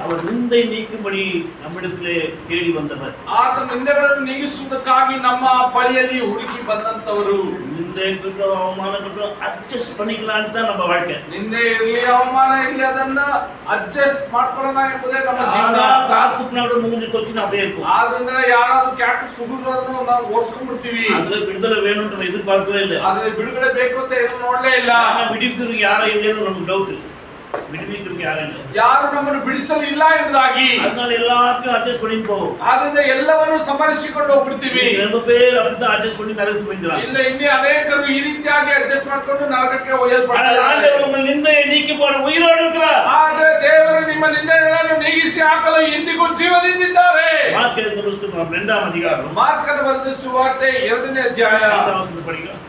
அவர் நிந்தை நீக்கும்படி நம்மிடத்திலே தேடி வந்தவர்.
ಆತನ ನಿಂದೆಗಳನ್ನು ನೀಗಿಸುವುದಕ್ಕಾಗಿ ನಮ್ಮ ಬಳಿಯಲ್ಲಿ ಹುಡುಕಿ ಬಂದಂತವರು.
நிந்தை இருக்கட்டும், அவமானம் இருக்கட்டும், அட்ஜஸ்ட் பண்ணிக்கலான்னு தான் நம்ம வாழ்க்கை.
ನಿಂದೆ ಇರಲಿ, ಅವಮಾನ ಇರಲಿ, ಅದನ್ನ ಅಡ್ಜಸ್ಟ್ ಮಾಡ್ಕೊಳ್ಳೋಣ ಎಂಬುದೇ ನಮ್ಮ ಜೀವನ.
காத்துக்குனாட மூஞ்சி தொச்சு அப்படியே இருக்கும்.
ಆದ್ರಿಂದ ಯಾರಾದ್ರೂ ಕ್ಯಾಟ್ ಸುಗುದ್ರನ್ನು ನಾವು ಓಡಿಸ್ಕೊಂಡ್ಬಿಡ್ತೀವಿ.
அதுல விடுதலை வேணும் நம்ம எதிர்பார்க்கவே இல்லை.
ಆದ್ರೆ ಬಿಡುಗಡೆ ಬೇಕು ಅಂತ ಏನು ನೋಡ್ಲೇ ಇಲ್ಲ.
விடுவிக்கிறதுக்கு யாரும் இல்லைன்னு நமக்கு டவுட். விடுவிக்கிறதுக்கு யாரும் இல்லை,
ಯಾರು ನಮ್ಮನ್ನು ಬಿಡಿಸಲು ಇಲ್ಲ ಎಂಬುದಾಗಿ.
அதனால எல்லாத்தையும் அட்ஜஸ்ட் பண்ணிட்டு போவோம்.
ಆದ್ರಿಂದ ಎಲ್ಲವನ್ನು ಸಮರಿಸಿಕೊಂಡು ಹೋಗ್ಬಿಡ್ತೀವಿ.
ரொம்ப பேர் அப்படிதான் அட்ஜஸ்ட் பண்ணி நரகத்துக்கு போயிடுறாங்க.
ಇಲ್ಲ ಇನ್ನೇ ಅನೇಕರು ಈ ರೀತಿಯಾಗಿ ಅಡ್ಜಸ್ಟ್ ಮಾಡ್ಕೊಂಡು ನರಕಕ್ಕೆ ಒಯ್ಯಲ್ಪಡ್ತಾರೆ.
ஆண்டவர் உங்கள் நிந்தையை நீக்கி போட உயிரோடு இருக்கிறார்.
ಆದ್ರೆ ದೇವರು ನಿಮ್ಮ ನಿಂದೆಗಳನ್ನು ನೀಗಿಸಿ ಹಾಕಲು ಇಂದಿಗೂ ಜೀವದಿಂದಿದ್ದಾರೆ.
மார்க்கெட் புத்தகம் 2ஆம் அதிகாரம்
ಮಾರ್ಕನ ಬರೆದ ಸುವಾರ್ತೆ 2ನೇ ಅಧ್ಯಾಯ
5ஆம் வசனத்தை படிக்கலாம்.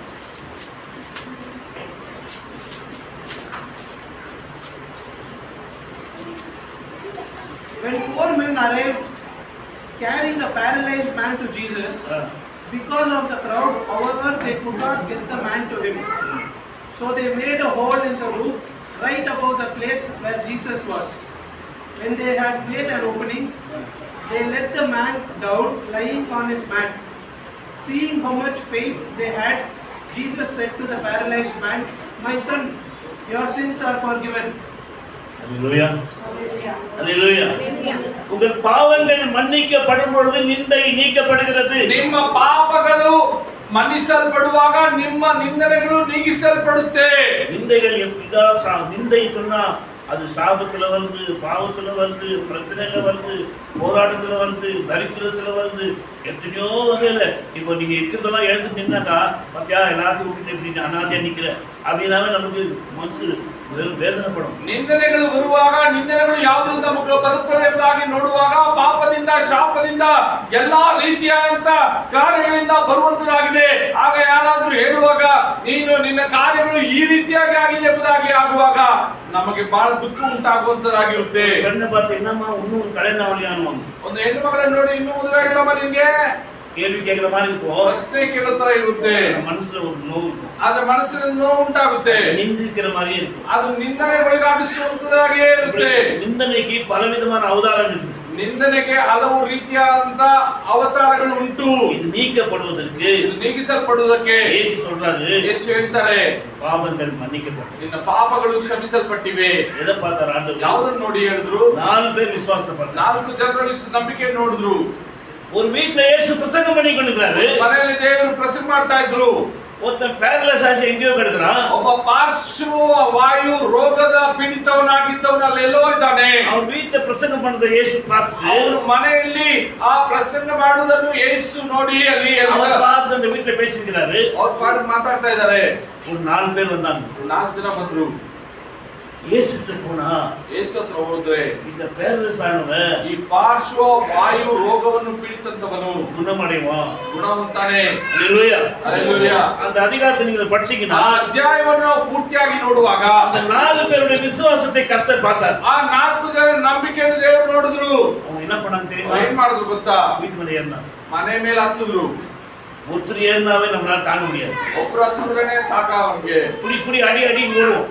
When 4 men arrived carrying a paralyzed man to Jesus, because of the crowd, however, they could not get the man to him. So they made a hole in the roof right above the place where Jesus was. When they had made an opening, they let the man down, lying on his mat. Seeing how much faith they had, Jesus said to the paralyzed man, "My son, your sins are forgiven."
அல்லேலூயா, அல்லேலூயா. உங்கள் பாவங்கள் மன்னிக்கப்படும் பொழுது நிந்தை நீக்கப்படுகிறது.
ನಿಮ್ಮ ಪಾಪಗಳು ಮನ್ನಿಸಲ್ಪಡುವಾಗ ನಿಮ್ಮ ನಿಂದನೆಗಳು ನೀಗಿಸಲ್ಪಡುತ್ತೆ.
நிந்தைகள் நிந்தை சொன்னா அது சாபத்துல வருது, பாவத்துல வருது, பிரச்சனைல வருது, போராட்டத்துல வருது, தரித்திரத்துல வருது, எத்தனையோ வகையில. இப்போ நீங்க இருக்கிறதெல்லாம் எழுந்து நின்னாக்கா பாத்தியா எல்லாத்தையும் விட்டுட்டு இப்படி அனாதையா நிக்கிற அப்படின்னாவே நமக்கு மனசு ವೇದನೆಪடும்.
ನಿಂದನೆಗಳು ಬರುವಾಗ ನಿಂದನೆಗಳು ಯಾವುದರಿಂದ ನಮಗೆ ಬರುತ್ತದೆ ಎಂಬುದಾಗಿ ನೋಡುವಾಗ ಪಾಪದಿಂದ ಶಾಪದಿಂದ ಎಲ್ಲಾ ರೀತಿಯಾದಂತ ಕಾರ್ಯಗಳಿಂದ ಬರುವಂತದಾಗಿದೆ. ಆಗ ಯಾರಾದ್ರೂ ಹೇಳುವಾಗ ನೀನು ನಿನ್ನ ಕಾರ್ಯಗಳು ಈ ರೀತಿಯಾಗಿ ಆಗಿದೆ ಎಂಬುದಾಗಿ ಆಗುವಾಗ ನಮಗೆ ಬಹಳ ದುಃಖ ಉಂಟಾಗುವಂತದಾಗಿರುತ್ತೆ.
ಕಣ್ಣು பார்த்து என்னம்மா இன்னும் கல்யாணம் ஆகலையானு
ಒಂದು ಹೆಣ್ಣು ಮಗಳನ್ನು ನೋಡಿ ಇನ್ನೂ ಮದುವೆ ಆಗಿಲ್ಲಮ್ಮ ನಿನ್ಗೆ
கேள்வி கேட்கிற மாதிரி இருக்கும்.
ಪ್ರಶ್ನೆ ಕೇಳೋ ತರ ಇರುತ್ತೆ.
மனசுல ஒரு நோவு இருக்கும்.
ಆದ್ರೆ ಮನಸ್ಸಿನಲ್ಲಿ ನೋವು ಉಂಟಾಗುತ್ತೆ.
நிந்திக்கிற மாதிரியே இருக்கும்.
ಅದು ನಿಂದನೆಗೊಳಗಾಗಿಸುವಂತದಾಗಿಯೇ ಇರುತ್ತೆ.
நிந்தனைக்கு பலவிதமான அவதாரம் இருக்கு.
ನಿಂದನೆಗೆ ಹಲವು ರೀತಿಯಾದಂತ ಅವತಾರಗಳು ಉಂಟು.
இது நீக்கப்படுவதற்கு,
ಇದು ನೀಗಿಸಲ್ಪಡುವುದಕ್ಕೆ
ಯೇಸು சொல்றாரு,
ಯೇಸು ಹೇಳ್ತಾರೆ
பாவங்கள் மன்னிக்கப்பட்டது,
ನಿನ್ನ ಪಾಪಗಳು ಕ್ಷಮಿಸಲ್ಪಟ್ಟಿವೆ.
எதை பார்த்தாரு ஆண்டவர்?
ಯಾವುದನ್ನು ನೋಡಿ ಹೇಳಿದ್ರು?
4 பேர் விசுவாசத்தை பார்த்தாரு.
4 ಜನರ ನಂಬಿಕೆ ನೋಡಿದ್ರು.
ஒரு வீட்ல இயேசு பிரசங்கம் பண்ணி கொண்டிருக்கிறாரு.
ಮನೆಯಲ್ಲಿ ದೇವರು ಪ್ರಸಂಗ ಮಾಡ್ತಾ ಇದ್ರು.
ஒருத்தன் பேரலைஸ் ஆகி எங்கேயோ கிடக்குறான்.
ಒಬ್ಬ ಪಾರ್ಶ್ವ ವಾಯು ರೋಗದ ಪೀಡಿತವನಾಗಿದ್ದವನಲ್ಲಿ ಎಲ್ಲೋ ಇದ್ದಾನೆ.
அவன் வீட்ல பிரசங்கம் பண்றத இயேசு பார்த்துட்டு,
ಅವನು ಮನೆಯಲ್ಲಿ ಆ ಪ್ರಸಂಗ ಮಾಡುವುದನ್ನು ಯೇಸು ನೋಡಿ ಅಲ್ಲಿ
அவரை பார்த்து அந்த வீட்ல பேசிக்கிறாரு.
ಅವ್ರು ಮಾತಾಡ್ತಾ ಇದ್ದಾರೆ.
ஒரு 4 பேர் வந்தாங்க.
4 ಜನ ಬಂದ್ರು.
இயேசு கிட்ட போனா
ಯೇಸು ಹತ್ರ ಹೋದ್ರೆ
இந்த பேரலைஸ் ஆனவன்
ಈ ಪಾರ್ಶ್ವ ವಾಯು ರೋಗವನ್ನು ಪೀಡಿತಂತವನು
குணமடைவான்,
ಗುಣವಂತಾನೆ.
அல்லேலூயா,
அல்லேಲೂಯಾ.
அந்த அதிகாரத்தை நீங்கள் படிச்சீங்கன்னா
ಆ ಅಧ್ಯಾಯವನ್ನು ಪೂರ್ತಿಯಾಗಿ ನೋಡುವಾಗ
அந்த 4 பேருடைய விசுவாசத்தை கர்த்தர் பார்த்தார்.
ಆ 4 ಜನ ನಂಬಿಕೆಯನ್ನು ದೇವರು ನೋಡಿದ್ರು.
அவங்க என்ன பண்ணாங்க தெரியுமா?
ಏನ್ ಮಾಡಿದ್ರು ಗೊತ್ತಾ?
வீட்டு மேல ஏறினாங்க.
ಮನೆ ಮೇಲೆ ಹತ್ತಿದ್ರು.
ஒருத்தர் ஏறினாவே நம்மளால தாங்க முடியாது.
ಒಬ್ರು ಹತ್ತಿದ್ರೇನೆ ಸಾಕ ಅವ್ರಿಗೆ.
புடி புடி அடி அடி ஓடும்.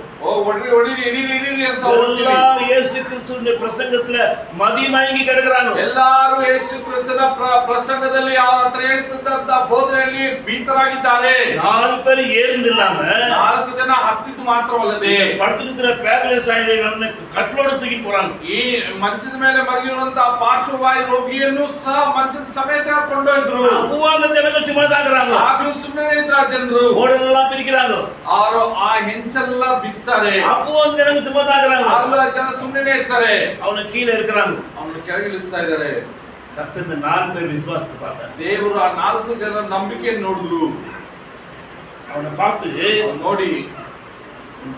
ಒಡ್ರಿ ಒಡಿರಿ ಇಡೀರಿ ಅಂತ ಹೋಗ್ತೀವಿ.
எல்லாரும் இயேசு கிறிஸ்துவின் பிரசங்கத்துல மதிமயங்கி கிடக்குறாங்க.
ಎಲ್ಲಾರು ಯೇಸು ಕ್ರಿಸ್ತನ ಪ್ರಸಂಗದಲ್ಲಿ ಯಾವ ಹತ್ರ ಹೇಳ್ತಿದ್ದಂತ ಬೋಧನೆಯಲ್ಲಿ ಭೀತರಾಗಿದ್ದಾರೆ.
4 பேர் ஏறிந்தில்லாம
4 ಜನ ಹತ್ತಿದ್ದು ಮಾತ್ರವಲ್ಲದೆ
படுத்துக்கிற பேரலைஸ் ஆயிடுறவன கட்டலோட தூக்கி போறாங்க.
ಈ ಮಂಚದ ಮೇಲೆ ಮಲಗಿರುವಂತ ಪಾರ್ಶ್ವವಾಯು ರೋಗಿಯನ್ನು ಸಹ ಮಂಚದ ಸಮೇತ ಕೊಂಡೊಯ್ದ್ರು.
அப்போ ಜನಗಳು சும்மா தாக்குறாங்க.
ಆಗ್ಲೂ ಸುಮ್ಮನೆ ಇದ್ರ ಜನರು
ஓடெல்லாம் பிரிக்கிறாங்க.
ಅವರು ಆ ಹೆಂಚೆಲ್ಲ ಬಿಚ್ತಾರೆ.
அப்போ ಜನಗಳು சும்மா தாக்குறாங்க.
ಆಗ್ಲೂ ಜನ ಸುಮ್ಮನೆ ಇರ್ತಾರೆ.
அவன கீழே இருக்கிறாங்க.
ಅವನು ಕೆಳಗಿಳಿಸ್ತಾ ಇದ್ದಾರೆ.
கர்த்தர் இந்த 4 பேர் விசுவாசத்தை பார்த்தார்.
ದೇವರು ಆ 4 ಜನರ ನಂಬಿಕೆಯನ್ನು ನೋಡಿದ್ರು.
அவனை பார்த்து
ನೋಡಿ,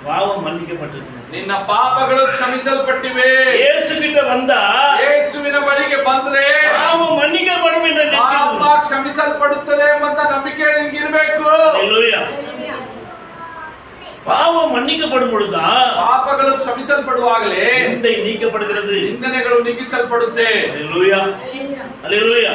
பாவம் மன்னிக்கப்பட்டது,
ನಿನ್ನ ಪಾಪಗಳು ಕ್ಷಮಿಸಲ್ಪಟ್ಟಿವೆ.
இயேசு கிட்ட வந்தா
ಯೇಸುವಿನ ಬಳಿಗೆ ಬಂದ್ರೆ
பாவம் மன்னிக்கப்படும் என்ற
ಪಾಪ
நிச்சயம்.
ಕ್ಷಮಿಸಲ್ಪಡುತ್ತದೆ ಎಂಬ ನಂಬಿಕೆ ನಿನಗಿರಬೇಕು.
அல்லேலூயா. பாவம் மன்னிக்கப்படும் பொழுதுதான்
ಪಾಪಗಳು ಕ್ಷಮಿಸಲ್ಪಡುವಾಗಲೇ
நிந்தை நீக்கப்படுகிறது,
ನಿಂದನೆಗಳು ನೀಗಿಸಲ್ಪಡುತ್ತೆ.
அல்லேலூயா, அல்லேலூயா.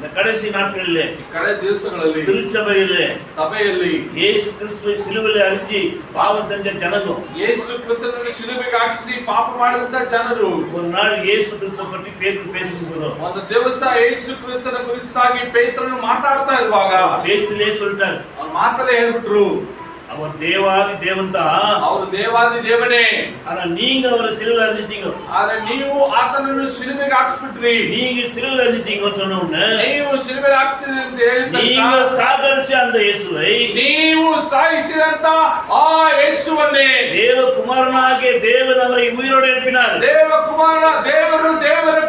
இந்த கடைசி நாட்களிலே
ಕಡೆ ದಿವಸಗಳಲ್ಲಿ
திருச்சபையிலே
ಸಭೆಯಲ್ಲಿ
இயேசு கிறிஸ்துவை சிலுவையிலே அடிச்சு பாவம் செஞ்ச ஜனங்க
ಯೇಸು ಕ್ರಿಸ್ತನನ್ನು ಶಿಲುಬೆಗೆ ಹಾಕಿಸಿ ಪಾಪ ಮಾಡಿದಂತ ಜನರು
ஒரு நாள் இயேசு கிறிஸ்துவை பற்றி பேசிட்டு
ಒಂದು ದಿವಸ ಯೇಸು ಕ್ರಿಸ್ತನ ಕುರಿತಾಗಿ ಪೇತ್ರನು ಮಾತಾಡ್ತಾ ಇರುವಾಗ
பேசிலே சொல்லிட்டாரு,
ಅವ್ರು ಮಾತಲ್ಲೇ ಹೇಳ್ಬಿಟ್ರು,
அவர் தேவாதி தேவன் தான்,
ಅವರು ದೇವಾದಿ ದೇವನೇ,
ஆனா நீங்க அவரை சிலுவையில அடிச்சிட்டீங்க.
ಆದ್ರೆ ನೀವು ಆತನನ್ನು ಶಿಲುಬೆಗೆ ಹಾಕಿಸ್ಬಿಟ್ರಿ.
நீங்க சிலுவையில அடிச்சிட்டீங்க சொன்ன உடனே
ನೀವು ಶಿಲುಬೆಗೆ ಹಾಕಿಸಿದ್ರಿ ಅಂತ ಹೇಳಿದ
நீங்க
ತಕ್ಷಣ
சாகடிச்ச அந்த இயேசுவை
ನೀವು ಸಾಯಿಸಿದಂತ ಆ ಯೇಸುವನ್ನೇ
தேவகுமாரனாகிய தேவன் அவரை உயிரோடு எழுப்பினார்.
ದೇವರ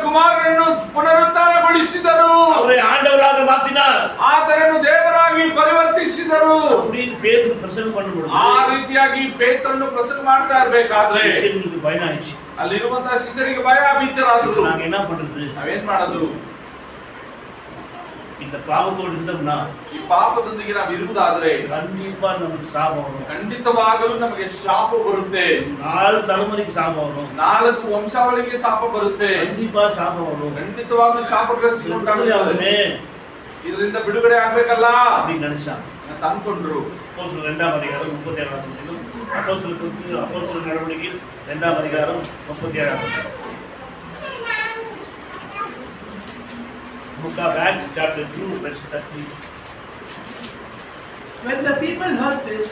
ಕುಮಾರನನ್ನು ಪುನರುತ್ಥಾನಗೊಳಿಸಿದರು.
அவரை ஆண்டவராக மாற்றினார்.
ಆತನನ್ನು ದೇವರಾಗಿ ಪರಿವರ್ತಿಸಿದರು.
அப்படின்னு பேதுரு பிரசங்கம் பண்ணும்போது
ಆ ರೀತಿಯಾಗಿ ಪೇತ್ರನ್ನು ಪ್ರಸಂಗ ಮಾಡ್ತಾ ಇರಬೇಕಾದ್ರೆ
ಶಿಷ್ಯರಿಗೆ ಭಯ ಆಯ್ತು.
ಅಲ್ಲಿರುವಂತಹ ಶಿಷ್ಯರಿಗೆ ಭಯ ಭೀತರಾದ್ರು.
நாங்க என்ன பண்றது?
ನಾವೇನ್ ಮಾಡೋದು?
இந்த பாவத்தோடு இருந்தோம்னா
ಈ ಪಾಪದೊಂದಿಗೆ ನಾವು ಇರುವುದಾದ್ರೆ
கண்டிப்பா நமக்கு சாபம் வரும்.
ಖಂಡಿತವಾಗಲೂ ನಮಗೆ ಶಾಪ ಬರುತ್ತೆ.
4 தலைமுறைக்கு சாபம் வரும்.
4 ವಂಶಾವಳಿಗೆ ಶಾಪ ಬರುತ್ತೆ.
கண்டிப்பா சாபம் வரும்.
ಖಂಡಿತವಾಗ್ಲೂ ಶಾಪಗ್ರಸ್ತಿ ಉಂಟಾಗುತ್ತೆ. ಇದರಿಂದ ಬಿಡುಗಡೆ ಆಗ್ಬೇಕಲ್ಲ
அப்படின்னு நினைச்சான்.
ಅಂತ ಅನ್ಕೊಂಡ್ರು.
அப்போஸ்தலர் 2ஆம் அதிகாரம் 37ஆம் வசனம், அப்போஸ்தலர் நடவடிக்கை 2ஆம் அதிகாரம் 37ஆம் வசனம். Book of Acts chapter 2 verse 30.
When the people heard this,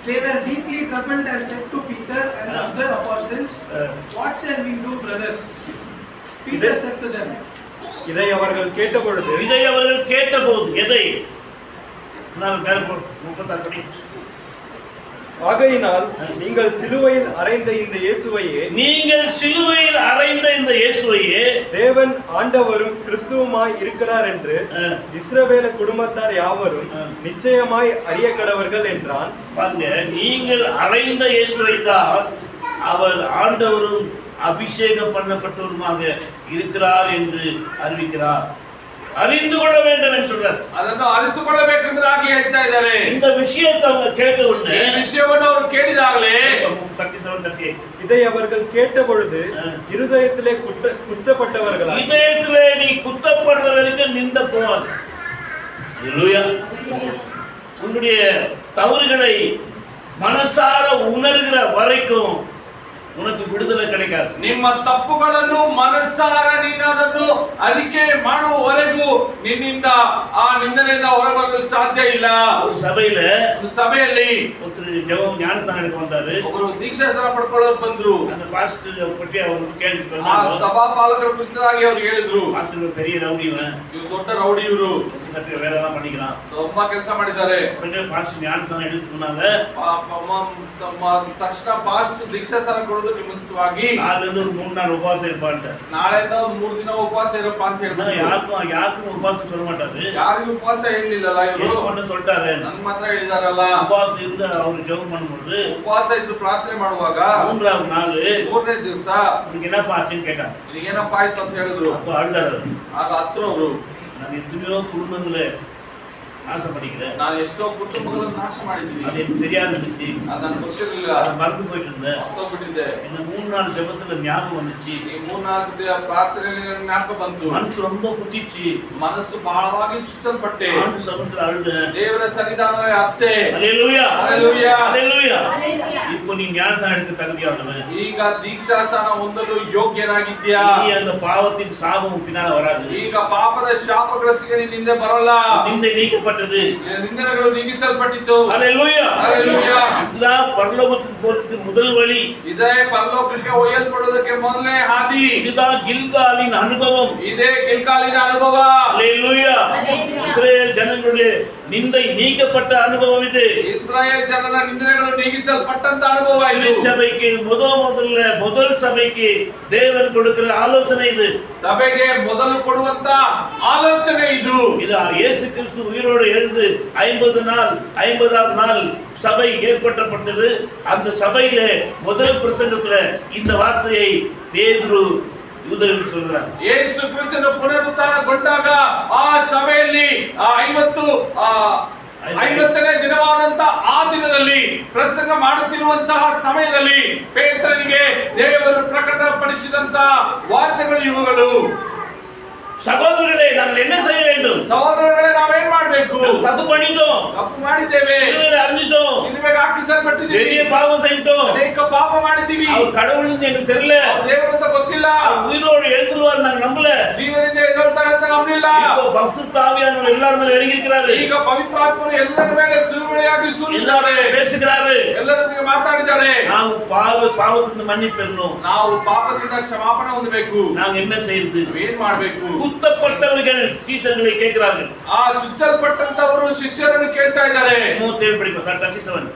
they were deeply troubled and said to Peter and the other apostles, "What shall we do, brothers?" Peter said to them,
இதை அவர்கள் கேட்டபொழுது
எதை? நான் மேல 36 படி.
ஆகையினால் நீங்கள் சிலுவையில் அறைந்த இந்த இயேசுவையே தேவன் ஆண்டவரும் கிறிஸ்துவுமாய் இருக்கிறார் என்று இஸ்ரவேல குடும்பத்தார் யாவரும் நிச்சயமாய் அறிய கடவர்கள் என்றான்.
பாருங்க, நீங்கள் அறைந்த இயேசுவை தான் அவர் ஆண்டவரும் அபிஷேகம் பண்ணப்பட்டவருமாக இருக்கிறார் என்று அறிவிக்கிறார். அறிந்து கொள்ள வேண்டும் என்று சொல்றார்.
ಅದನ್ನು ಅರಿತುಕೊಳ್ಳಬೇಕೆಂಬುದಾಗಿ ಹೇಳ್ತಾ ಇದ್ದಾರೆ.
இந்த விஷயத்தை அவங்க கேட்ட உடனே
ಈ ವಿಷಯವನ್ನು ಅವರು ಕೇಳಿದಾಗಲೇ
37
இதை அவர்கள் கேட்டபொழுது இருதயத்திலே குத்தப்பட்டவர்களாய்,
இதயத்திலே நீ குத்தப்படுறதற்கு நின்ற போவாது. அல்லேலூயா. உன்னுடைய தவறுகளை மனசார உணர்கிற வரைக்கும் உனக்கு விடுதலை கிடைக்காது.
ನಿಮ್ಮ ತಪ್ಪುಗಳನ್ನು ಮನಸಾರ ನೀನು ಅದನ್ನು ಅರಿಕೆ ಮಾಡುವವರೆಗೂ ನಿನ್ನಿಂದ ಆ ನಿಂದನೆಯಿಂದ ಹೊರಬರಲು ಸಾಧ್ಯ ಇಲ್ಲ.
ஒரு சபைಯಲ್ಲಿ ஒருத்தர் ஜெபம் ஞானஸ்தானம் எடுக்க வந்தாரு.
ಒಬ್ಬರು ದೀಕ್ಷಾಸ್ನಾನ ಪಡ್ಕೊಳ್ಳೋಕೆ ಬಂದ್ರು.
அந்த பாஸ்டர் பற்றி ಅವರು ಕೇಳಿ
ಆ
சொன்னாங்க.
ಸಭಾಪಾಲಕರ ಕುರಿತಾಗಿ ಅವರು ಹೇಳಿದ್ರು,
பாஸ்டர் பெரிய ரவுடி இவன்,
ಇವರು ದೊಡ್ಡ ರೌಡಿ, ಇವರು
வேலை எல்லாம் பண்ணிக்கலாம்,
ತುಂಬಾ ಕೆಲಸ ಮಾಡಿದ್ದಾರೆ.
உடனே பாஸ்டர் ஞானஸ்தானம் எடுத்து சொன்னாங்க.
ತಕ್ಷಣ ಪಾಸ್ಟ್ ದೀಕ್ಷಾಸ್ನಾನ ಕೊಡೋದಕ್ಕೆ ಮುಂಚಿತವಾಗಿ
நாளைந்து ஒரு 3 நாள் உபவாசம் இருப்பான்ட்ட.
ನಾಳೆಯಿಂದ 3 ದಿನ ಉಪವಾಸ ಇರಪ್ಪ ಅಂತ ಹೇಳಿದ್ರು.
யாருக்கும் உபவாசம் சொல்ல மாட்டாரு.
ಯಾರಿಗೂ ಉಪವಾಸ ಹೇಳಿಲ್ಲಲ್ಲ ಇವರು,
ஒன்னு சொல்லிட்டாரு.
ನನ್ ಮಾತ್ರ ಹೇಳಿದಾರಲ್ಲ.
உபவாசம் இருந்து ಅವರು ஜெபம் பண்ணும்போது
ಉಪವಾಸ ಇದ್ದು ಪ್ರಾರ್ಥನೆ ಮಾಡುವಾಗ
3ஆவது நாள்
3ನೇ ದಿವಸ
உங்களுக்கு என்னப்பா ஆச்சுன்னு கேட்டாங்க.
ಏನಪ್ಪ ಆಯ್ತು ಅಂತ ಹೇಳಿದ್ರು.
அப்ப அழுதாரு.
ಆಗ ಹತ್ರ ಅವರು,
நான் எத்தனையோ குடும்பங்களை நாசம் பண்ணிக்கிறேன்,
ನಾನು ಎಷ್ಟೋ ಕುಟುಂಬಗಳನ್ನು ನಾಶ ಮಾಡಿದ್ದೀನಿ,
அது எனக்கு தெரியாது இருந்துச்சு,
ಅದು ನನಗೆ ಗೊತ್ತಿರಲಿಲ್ಲ,
அதை மறந்து போயிட்டு இருந்தேன்,
ಮರ್ತೋಗ್ಬಿಟ್ಟಿದ್ದೆ.
இந்த 3 நாள் ஜெபத்துல ஞாபகம் வந்துச்சு,
ಈ 3-4 ಪ್ರಾರ್ಥನೆಯಲ್ಲಿ ನನಗೆ ಜ್ಞಾಪಕ ಬಂತು.
மனசு ரொம்ப குத்திச்சு,
ಮನಸ್ಸು ಬಹಳವಾಗಿ ಚುಚ್ಚಲ್ಪಟ್ಟೆ.
ஆண்டு சமூகத்துல அழுதேன்.
ದೇವರ ಸನ್ನಿಧಾನದಲ್ಲಿ ಅತ್ತೆ.
அல்லேலூயா,
அல்லேலூயா,
அல்லேலூயா. இப்போ நீ ஞானஸ்நானம் எடுக்க தகுதியானவன்.
ಈಗ ದೀಕ್ಷಾಸ್ನಾನ ಹೊಂದಲು ಯೋಗ್ಯನಾಗಿದ್ಯಾ.
நீ அந்த பாவத்தின் சாபம் பின்னால வராது.
ಈಗ ಪಾಪದ ಶಾಪಗ್ರಸ್ತಿಗೆ ನಿನ್ನಿಂದ ಬರಲ್ಲ.
நிந்தை நீக்கப்பட்டது,
ನಿಂದನೆಗಳು ನೀಗಿಸಲ್ಪಟ್ಟಿತು.
அல்லேலூயா,
அல்லேலூயா.
இதுதான் பரலோகத்துக்கு போறதுக்கு முதல் வழி.
ಇದೇ ಪರಲೋಕಕ್ಕೆ ಒಯ್ಯಲ್ಪಡೋದಕ್ಕೆ ಮೊದಲನೇ ಹಾದಿ.
இதுதான் கில்காலின் அனுபவம்.
ಇದೇ ಗಿಲ್ಗಾಲಿನ ಅನುಭವ.
அல்லேலூயா. இஸ்ரவேல் ஜனங்களுடைய நிந்தை நீக்கப்பட்ட அனுபவம் இது.
ಇಸ್ರಾಯೇಲ್ ಜನರ ನಿಂದನೆಗಳು ನೀಗಿಸಲ್ಪಟ್ಟಂತ ಅನುಭವ ಇದು.
சபைக்கு முதல் சபைக்கு தேவன் கொடுக்கிற ஆலோசனை இது.
ಸಭೆಗೆ ಮೊದಲು ಕೊಡುವಂತ ಆಲೋಚನೆ ಇದು.
இது இயேசு கிறிஸ்து உயிரோடு எழுந்து 50ஆவது நாள் சபை ஏற்பட்டப்பட்டது. அந்த சபையில முதல் பிரசங்கத்துல இந்த வார்த்தையை பேதுரு யூதர்களுக்கு சொல்றார்.
ಯೇಸು ಕ್ರಿಸ್ತನ ಪುನರುತ್ಥಾನಗೊಂಡಾಗ ಆ ಸಭೆಯಲ್ಲಿ 50ನೇ ದಿನವಾದಂತ ಆ ದಿನದಲ್ಲಿ ಪ್ರಸಂಗ ಮಾಡುತ್ತಿರುವಂತಹ ಸಮಯದಲ್ಲಿ ಪೇತ್ರನಿಗೆ ದೇವರು ಪ್ರಕಟಪಡಿಸಿದಂತ ವಾರ್ತೆಗಳು ಇವುಗಳು.
சகோதரர்களே நாங்கள் என்ன செய்ய வேண்டும்?
ಸಹೋದರಗಳೇ ನಾವೇನ್ ಮಾಡ್ಬೇಕು?
தப்பு பண்ணிட்டோம்,
ತಪ್ಪು ಮಾಡಿದ್ದೇವೆ,
சிலுவையில அறிஞ்சிட்டோம்,
ಸಿಲುಬೆಗೆ ಹಾಕಿಸಲ್ಪಟ್ಟಿದ್ದೀವಿ,
பெரிய பாவம் செய்தோம்,
ಅನೇಕ ಪಾಪ ಮಾಡಿದ್ದೀವಿ,
அவர் கடவுள் எங்களுக்கு தெரியல,
ದೇವರು ಅಂತ ಗೊತ್ತಿಲ್ಲ,
உயிரோடு எழுந்துருவார் நாங்க நம்பல,
ಜೀವದಿಂದ ಎದ್ದೇಳ್ತಾರೆ ಅಂತ ನಂಬಲಿಲ್ಲ.
இப்போ பரிசுத்த ஆவியானவர் எல்லாரும் மேல இறங்கியிருக்கிறாரு,
ಈಗ ಪವಿತ್ರಾತ್ಮರು ಎಲ್ಲರ ಮೇಲೆ ಸುರುಮಳೆಯಾಗಿ ಸುರಿದಿದ್ದಾರೆ,
பேசுகிறாரு,
ಎಲ್ಲರೊಂದಿಗೆ ಮಾತಾಡಿದ್ದಾರೆ.
ನಾವು பாவத்திலிருந்து மன்னிப்பு பெறணும்.
ನಾವು ಪಾಪದಿಂದ ಕ್ಷಮಾಪಣೆ ಹೊಂದಬೇಕು.
நாங்க என்ன செய்யறது?
ಏನ್ ಮಾಡ್ಬೇಕು?
குத்தப்பட்டவர்கள் சீசர்களை கேட்கிறார்கள்.
ಆ ಚುಚ್ಚಲ್ಪಟ್ಟಂತವರು ಶಿಷ್ಯರನ್ನು ಕೇಳ್ತಾ ಇದ್ದಾರೆ.
மூத்தேவி படிப்பா சார் 37.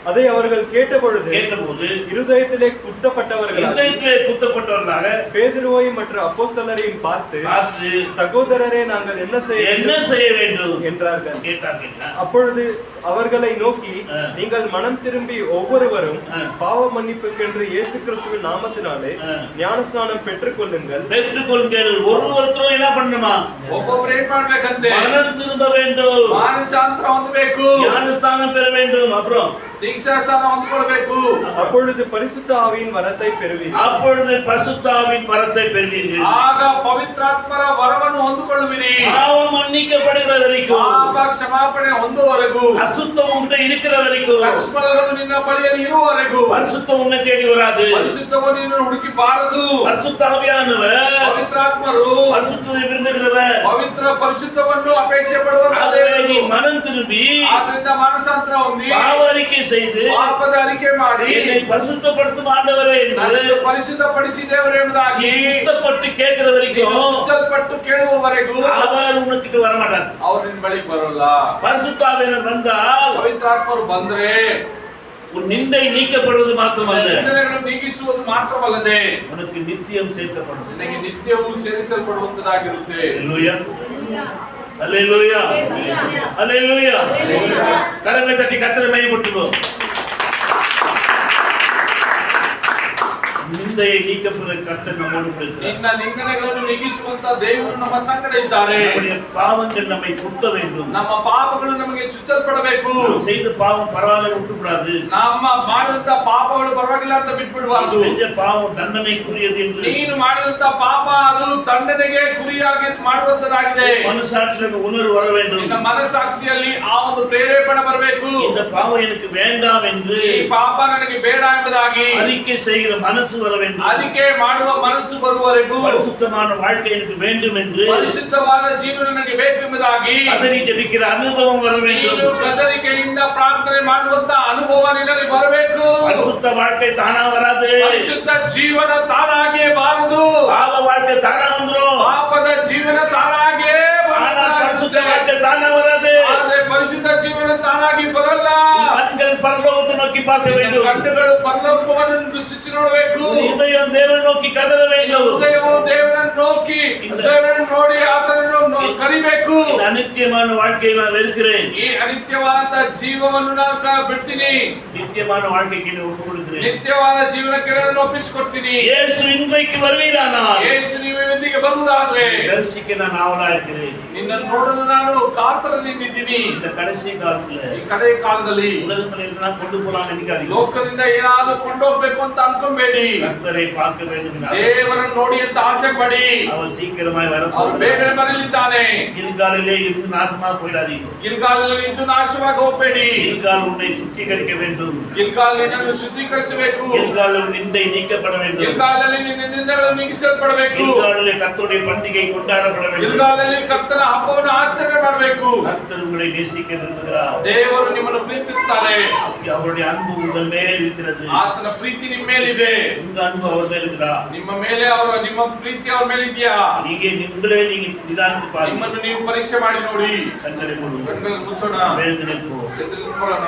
அதை அவர்கள் கேட்டபோது இருதயத்திலே குத்தப்பட்டவர்களாக பேதுருவையும் மற்ற அப்போஸ்தலரையும் பார்த்து சகோதரரே நாங்கள் என்ன செய்ய வேண்டும் என்றார்கள். அப்பொழுது அவர்களை நோக்கி நீங்கள் மனம் திரும்பி ஒவ்வொருவரும் பாவ மன்னிப்புக்கென்று இயேசு கிறிஸ்துவின் நாமத்தினாலே ஞானஸ்நானம் பெற்றுக்கொள்ளுங்கள்.
ஒவ்வொருத்தரும் என்ன பண்ணணுமா?
ಒಬ್ಬೊಬ್ಬರು ಏನ್ ಮಾಡ್ಬೇಕಂತೆ?
மனம் திரும்ப வேண்டும்,
ಮಾನಸಾಂತರ ಹೊಂದಬೇಕು,
ஞானஸ்நானம் பெற வேண்டும், அப்புறம்
ದೀಕ್ಷಾಸ್ನಾನ ಹೊಂದ್ಕೊಳ್ಬೇಕು.
அப்பொழுது பரிசுத்த ஆவியின் வரத்தை பெறுவீர்கள்.
அப்பொழுது பரிசுத்த ஆவியின் வரத்தை பெறுவீர்கள்.
ಆಗ ಪವಿತ್ರಾತ್ಮರ ವರವನ್ನು ಹೊಂದಿಕೊಳ್ಳುವಿರಿ.
பாவம் மன்னிக்கப்படுகிற வரைக்கும்,
ಪಾಪ ಕ್ಷಮಾಪಣೆ ಹೊಂದುವವರೆಗೂ,
அசுத்தம் உன்கிட்ட இருக்கிற வரைக்கும்,
ಕಷ್ಟಗಳು ನಿನ್ನ ಬಳಿಯಲ್ಲಿ ಇರುವವರೆಗೂ
பரிசுத்தம் உன்னை தேடி வராது.
ಪರಿಶುದ್ಧವನ್ನು ನೀನು ಹುಡುಕಿ ಬಾರದು.
பரிசுத்த ஆவியானவர்,
ಪವಿತ್ರಾತ್ಮರು
பரிசுத்தத்தை விரும்புகிறவர்,
ಪವಿತ್ರ ಪರಿಶುದ್ಧವನ್ನು ಅಪೇಕ್ಷೆ ಪಡುವಂತ
நீ மனம் திரும்பி
ಆದ್ರಿಂದ ಮಾನಸಾಂತರ ಹೊಂದಿ
பாவ அறிக்கை செய்து
ಪಾಪದ ಅರಿಕೆ ಮಾಡಿ
என்னை பரிசுத்தப்படுத்தும் ஆண்டவரே என்று
ಪರಿಶುದ್ಧಪಡಿಸಿ ದೇವರೇ ಎಂಬುದಾಗಿ
சுத்தப்பட்டு கேட்கிற வரைக்கும்,
ಸುತ್ತಲ್ಪಟ್ಟು ಕೇಳುವವರೆಗೂ
அவர் உனக்கிட்ட வர மாட்டார்.
ಅವ್ರು ನಿನ್ ಬಳಿಗೆ ಬರೋಲ್ಲ.
பரிசுத்த ஆவியானவர் வந்தால்
ಪವಿತ್ರಾತ್ಮರು ಬಂದ್ರೆ
உன் நிந்தை நீக்கப்படுவது மாத்திரமல்ல,
ನಿಂದನೆಗಳನ್ನು ನೀಗಿಸುವುದು ಮಾತ್ರವಲ್ಲದೆ
உனக்கு நித்தியம் சேர்க்கப்படும்.
ನಿನಗೆ ನಿತ್ಯವೂ ಸೇರಿಸಲ್ಪಡುವಂತದಾಗಿರುತ್ತೆ.
அல்லேலூயா, அல்லேலூயா, அல்லேலூயா. கரங்களை தட்டி கர்த்தரை மகிமைப்படுத்துவோம். நிந்தையை நீக்கப்படுகிற கர்த்தர் நம்மோடு கூட இருக்கிறார்.
ನಿನ್ನ ನಿಂದನೆಗಳನ್ನು ನೀಗಿಸುವಂತ ದೇವರು ನಮ್ಮ ಸಂಗಡ ಇದ್ದಾರೆ.
நம்முடைய பாவங்கள் நம்மை குத்த வேண்டும்.
ನಮ್ಮ ಪಾಪಗಳು ನಮಗೆ ಚುಚ್ಚಲ್ಪಡಬೇಕು.
செய்த பாவம் பரவாயில்லை விட்டுக்கூடாது.
ನಮ್ಮ ಮಾಡಿದಂತ ಪಾಪಗಳು ಪರವಾಗಿಲ್ಲ ಅಂತ ಬಿಟ್ಬಿಡಬಾರದು.
செஞ்ச பாவம் தண்டனைக்குரியது என்று
ನೀನು ಮಾಡಿದಂತ ಪಾಪ ಅದು ದಂಡನೆಗೆ ಗುರಿಯಾಗಿ ಮಾಡುವಂತದಾಗಿದೆ.
மனசாட்சியில் உணர்வு வர வேண்டும்.
ನಿನ್ನ ಮನಸ್ಸಾಕ್ಷಿಯಲ್ಲಿ ಆ ಒಂದು ಪ್ರೇರೇಪಣೆ ಬರಬೇಕು.
இந்த பாவம் எனக்கு வேண்டாம் என்று
ಈ ಪಾಪ ನನಗೆ ಬೇಡ ಎಂಬುದಾಗಿ
அறிக்கை செய்கிற மனசு வர வேண்டும்.
அறிக்கை ಮಾಡುವ ಮನಸ್ಸು ಬರುವವರೆಗೂ
பரிசுத்தமான வாழ்க்கை எனக்கு வேண்டும் என்று
ಪರಿಶುದ್ಧವಾದ ಜೀವನ ನನಗೆ ಬೇಕು ಎಂಬುದಾಗಿ
கதறி ஜெபிக்கிற அனுபவம் வர வேண்டும்.
ನೀನು ಗದರಿಕೆಯಿಂದ ಪ್ರಾರ್ಥನೆ ಮಾಡುವಂತ ಅನುಭವ ನಿನ್ನಲ್ಲಿ ಬರಬೇಕು.
பரிசுத்த வாழ்க்கை தானா வராது.
ಪರಿಶುದ್ಧ ಜೀವನ ತಾನಾಗಿಯೇ ಬಾರದು.
பாவ வாழ்க்கை தானா வந்துரும்.
ಪಾಪದ ಜೀವನ ತಾನಾಗಿಯೇ
பரிசுத்த வாழ்க்கை தானா வராது.
ಆದರೆ ಪರಿಶುದ್ಧ ಜೀವನ ತಾನಾಗಿ ಬರಲ್ಲ.
கண்கள் பரலோகத்தை நோக்கி பார்க்க வேண்டும்.
ಕಣ್ಣುಗಳು ಪರಲೋಕವನ್ನು ದೃಷ್ಟಿಸಿ ನೋಡಬೇಕು.
இதயம் தேவனை நோக்கி கதற வேண்டும்.
ಹೃದಯವು ದೇವರನ್ನು ನೋಡಿ ಆತನನ್ನು ಕರಿಬೇಕು.
அநித்தியமான வாழ்க்கையை நான் வெறுக்கிறேன்.
ಈ ಅನಿತ್ಯವಾದ ಜೀವವನ್ನು ನಾನು ಬಿಡ್ತೀನಿ.
நித்தியமான வாழ்க்கைக்கு ஒப்பு கொடுக்கிறேன்.
ನಿತ್ಯವಾದ ಜೀವನಕ್ಕೆ ನಾನು ಒಪ್ಪಿಸಿಕೊಡ್ತೀನಿ.
இயேசು இன்றைக்கு வருவீரானால்,
ಯೇಸು ನೀವಿಂದಿಗೆ ಬರುವುದಾದ್ರೆ
தரிசிக்க நான் ஆவலா இருக்கிறேன்.
ನಿನ್ನನ್ನು ನೋಡಲು ನಾನು ಕಾತರದಿಂದಿದ್ದೀನಿ.
இந்த கடைசி காலத்துல
ಈ ಕಡೆ ಕಾಲದಲ್ಲಿ
உலகத்துல இருந்தா கொண்டு போலாம் நினைக்காதீங்க.
ಲೋಕದಿಂದ ಏನಾದ್ರೂ ಕೊಂಡೋಗ್ಬೇಕು ಅಂತ ಅನ್ಕೊಂಬೇಡಿ.
கர்த்தரை பார்க்க வேண்டும் என்று ஆசை.
ದೇವರನ್ನು ನೋಡಿ ಅಂತ ಆಸೆ ಪಡಿ.
அவர் சீக்கிரமாய்
ಅವರು
வரப்போகிறார்.
ಬೇಗನೆ ಬರಲಿದ್ದಾನೆ.
கில்காலிலே இருந்து நாசமா போயிடாதீங்க.
ಗಿಲ್ಗಾಲಲ್ಲಿ ಇದ್ದು ನಾಶವಾಗಿ ಹೋಗ್ಬೇಡಿ.
கில்கால் உன்னை சுத்திகரிக்க வேண்டும்.
ಗಿಲ್ಗಾಲ್ ನಿನ್ನನ್ನು ಶುದ್ಧೀಕರಿಸಬೇಕು.
கில்காலில் நிந்தை நீக்கப்பட வேண்டும்.
ಗಿಲ್ಗಾಲಲ್ಲಿ ನಿನ್ನ ನಿಂದೆಗಳು ನೀಗಿಸಲ್ಪಡಬೇಕು.
கில்காலிலே கர்த்தருடைய பண்டிகை கொண்டாடப்பட வேண்டும்.
ಗಿಲ್ಗಾಲಲ್ಲಿ ಕರ್ತನ ಹಬ್ಬವನ್ನು ಆಚರಣೆ ಮಾಡಬೇಕು.
கர்த்தர் உங்களை நேசிக்க விரும்புகிறார்.
ದೇವರು ನಿಮ್ಮನ್ನು ಪ್ರೀತಿಸುತ್ತಾರೆ.
அவருடைய அன்பு உங்கள் மேல் இருக்கிறது.
ಆತನ ಪ್ರೀತಿ ನಿಮ್ಮ ಮೇಲಿದೆ.
உங்க அன்பு அவர் மேல் இருக்கிறா.
ನಿಮ್ಮ ಪ್ರೀತಿ ಅವ್ರ ಮೇಲೆ ಇದೆಯಾ?
உங்களே நீங்க நிதானித்து பாருங்க.
ನಿಮ್ಮನ್ನು ನೀವು ಪರೀಕ್ಷೆ ಮಾಡಿ ನೋಡಿ.
கண்களை மூடுங்க.
ಕಣ್ಣುಗಳನ್ನು ಮುಚ್ಚೋಣ.
எழுந்து நிற்போம்.
ಎದ್ದು ನಿಂತ್ಕೊಳ್ಳೋಣ.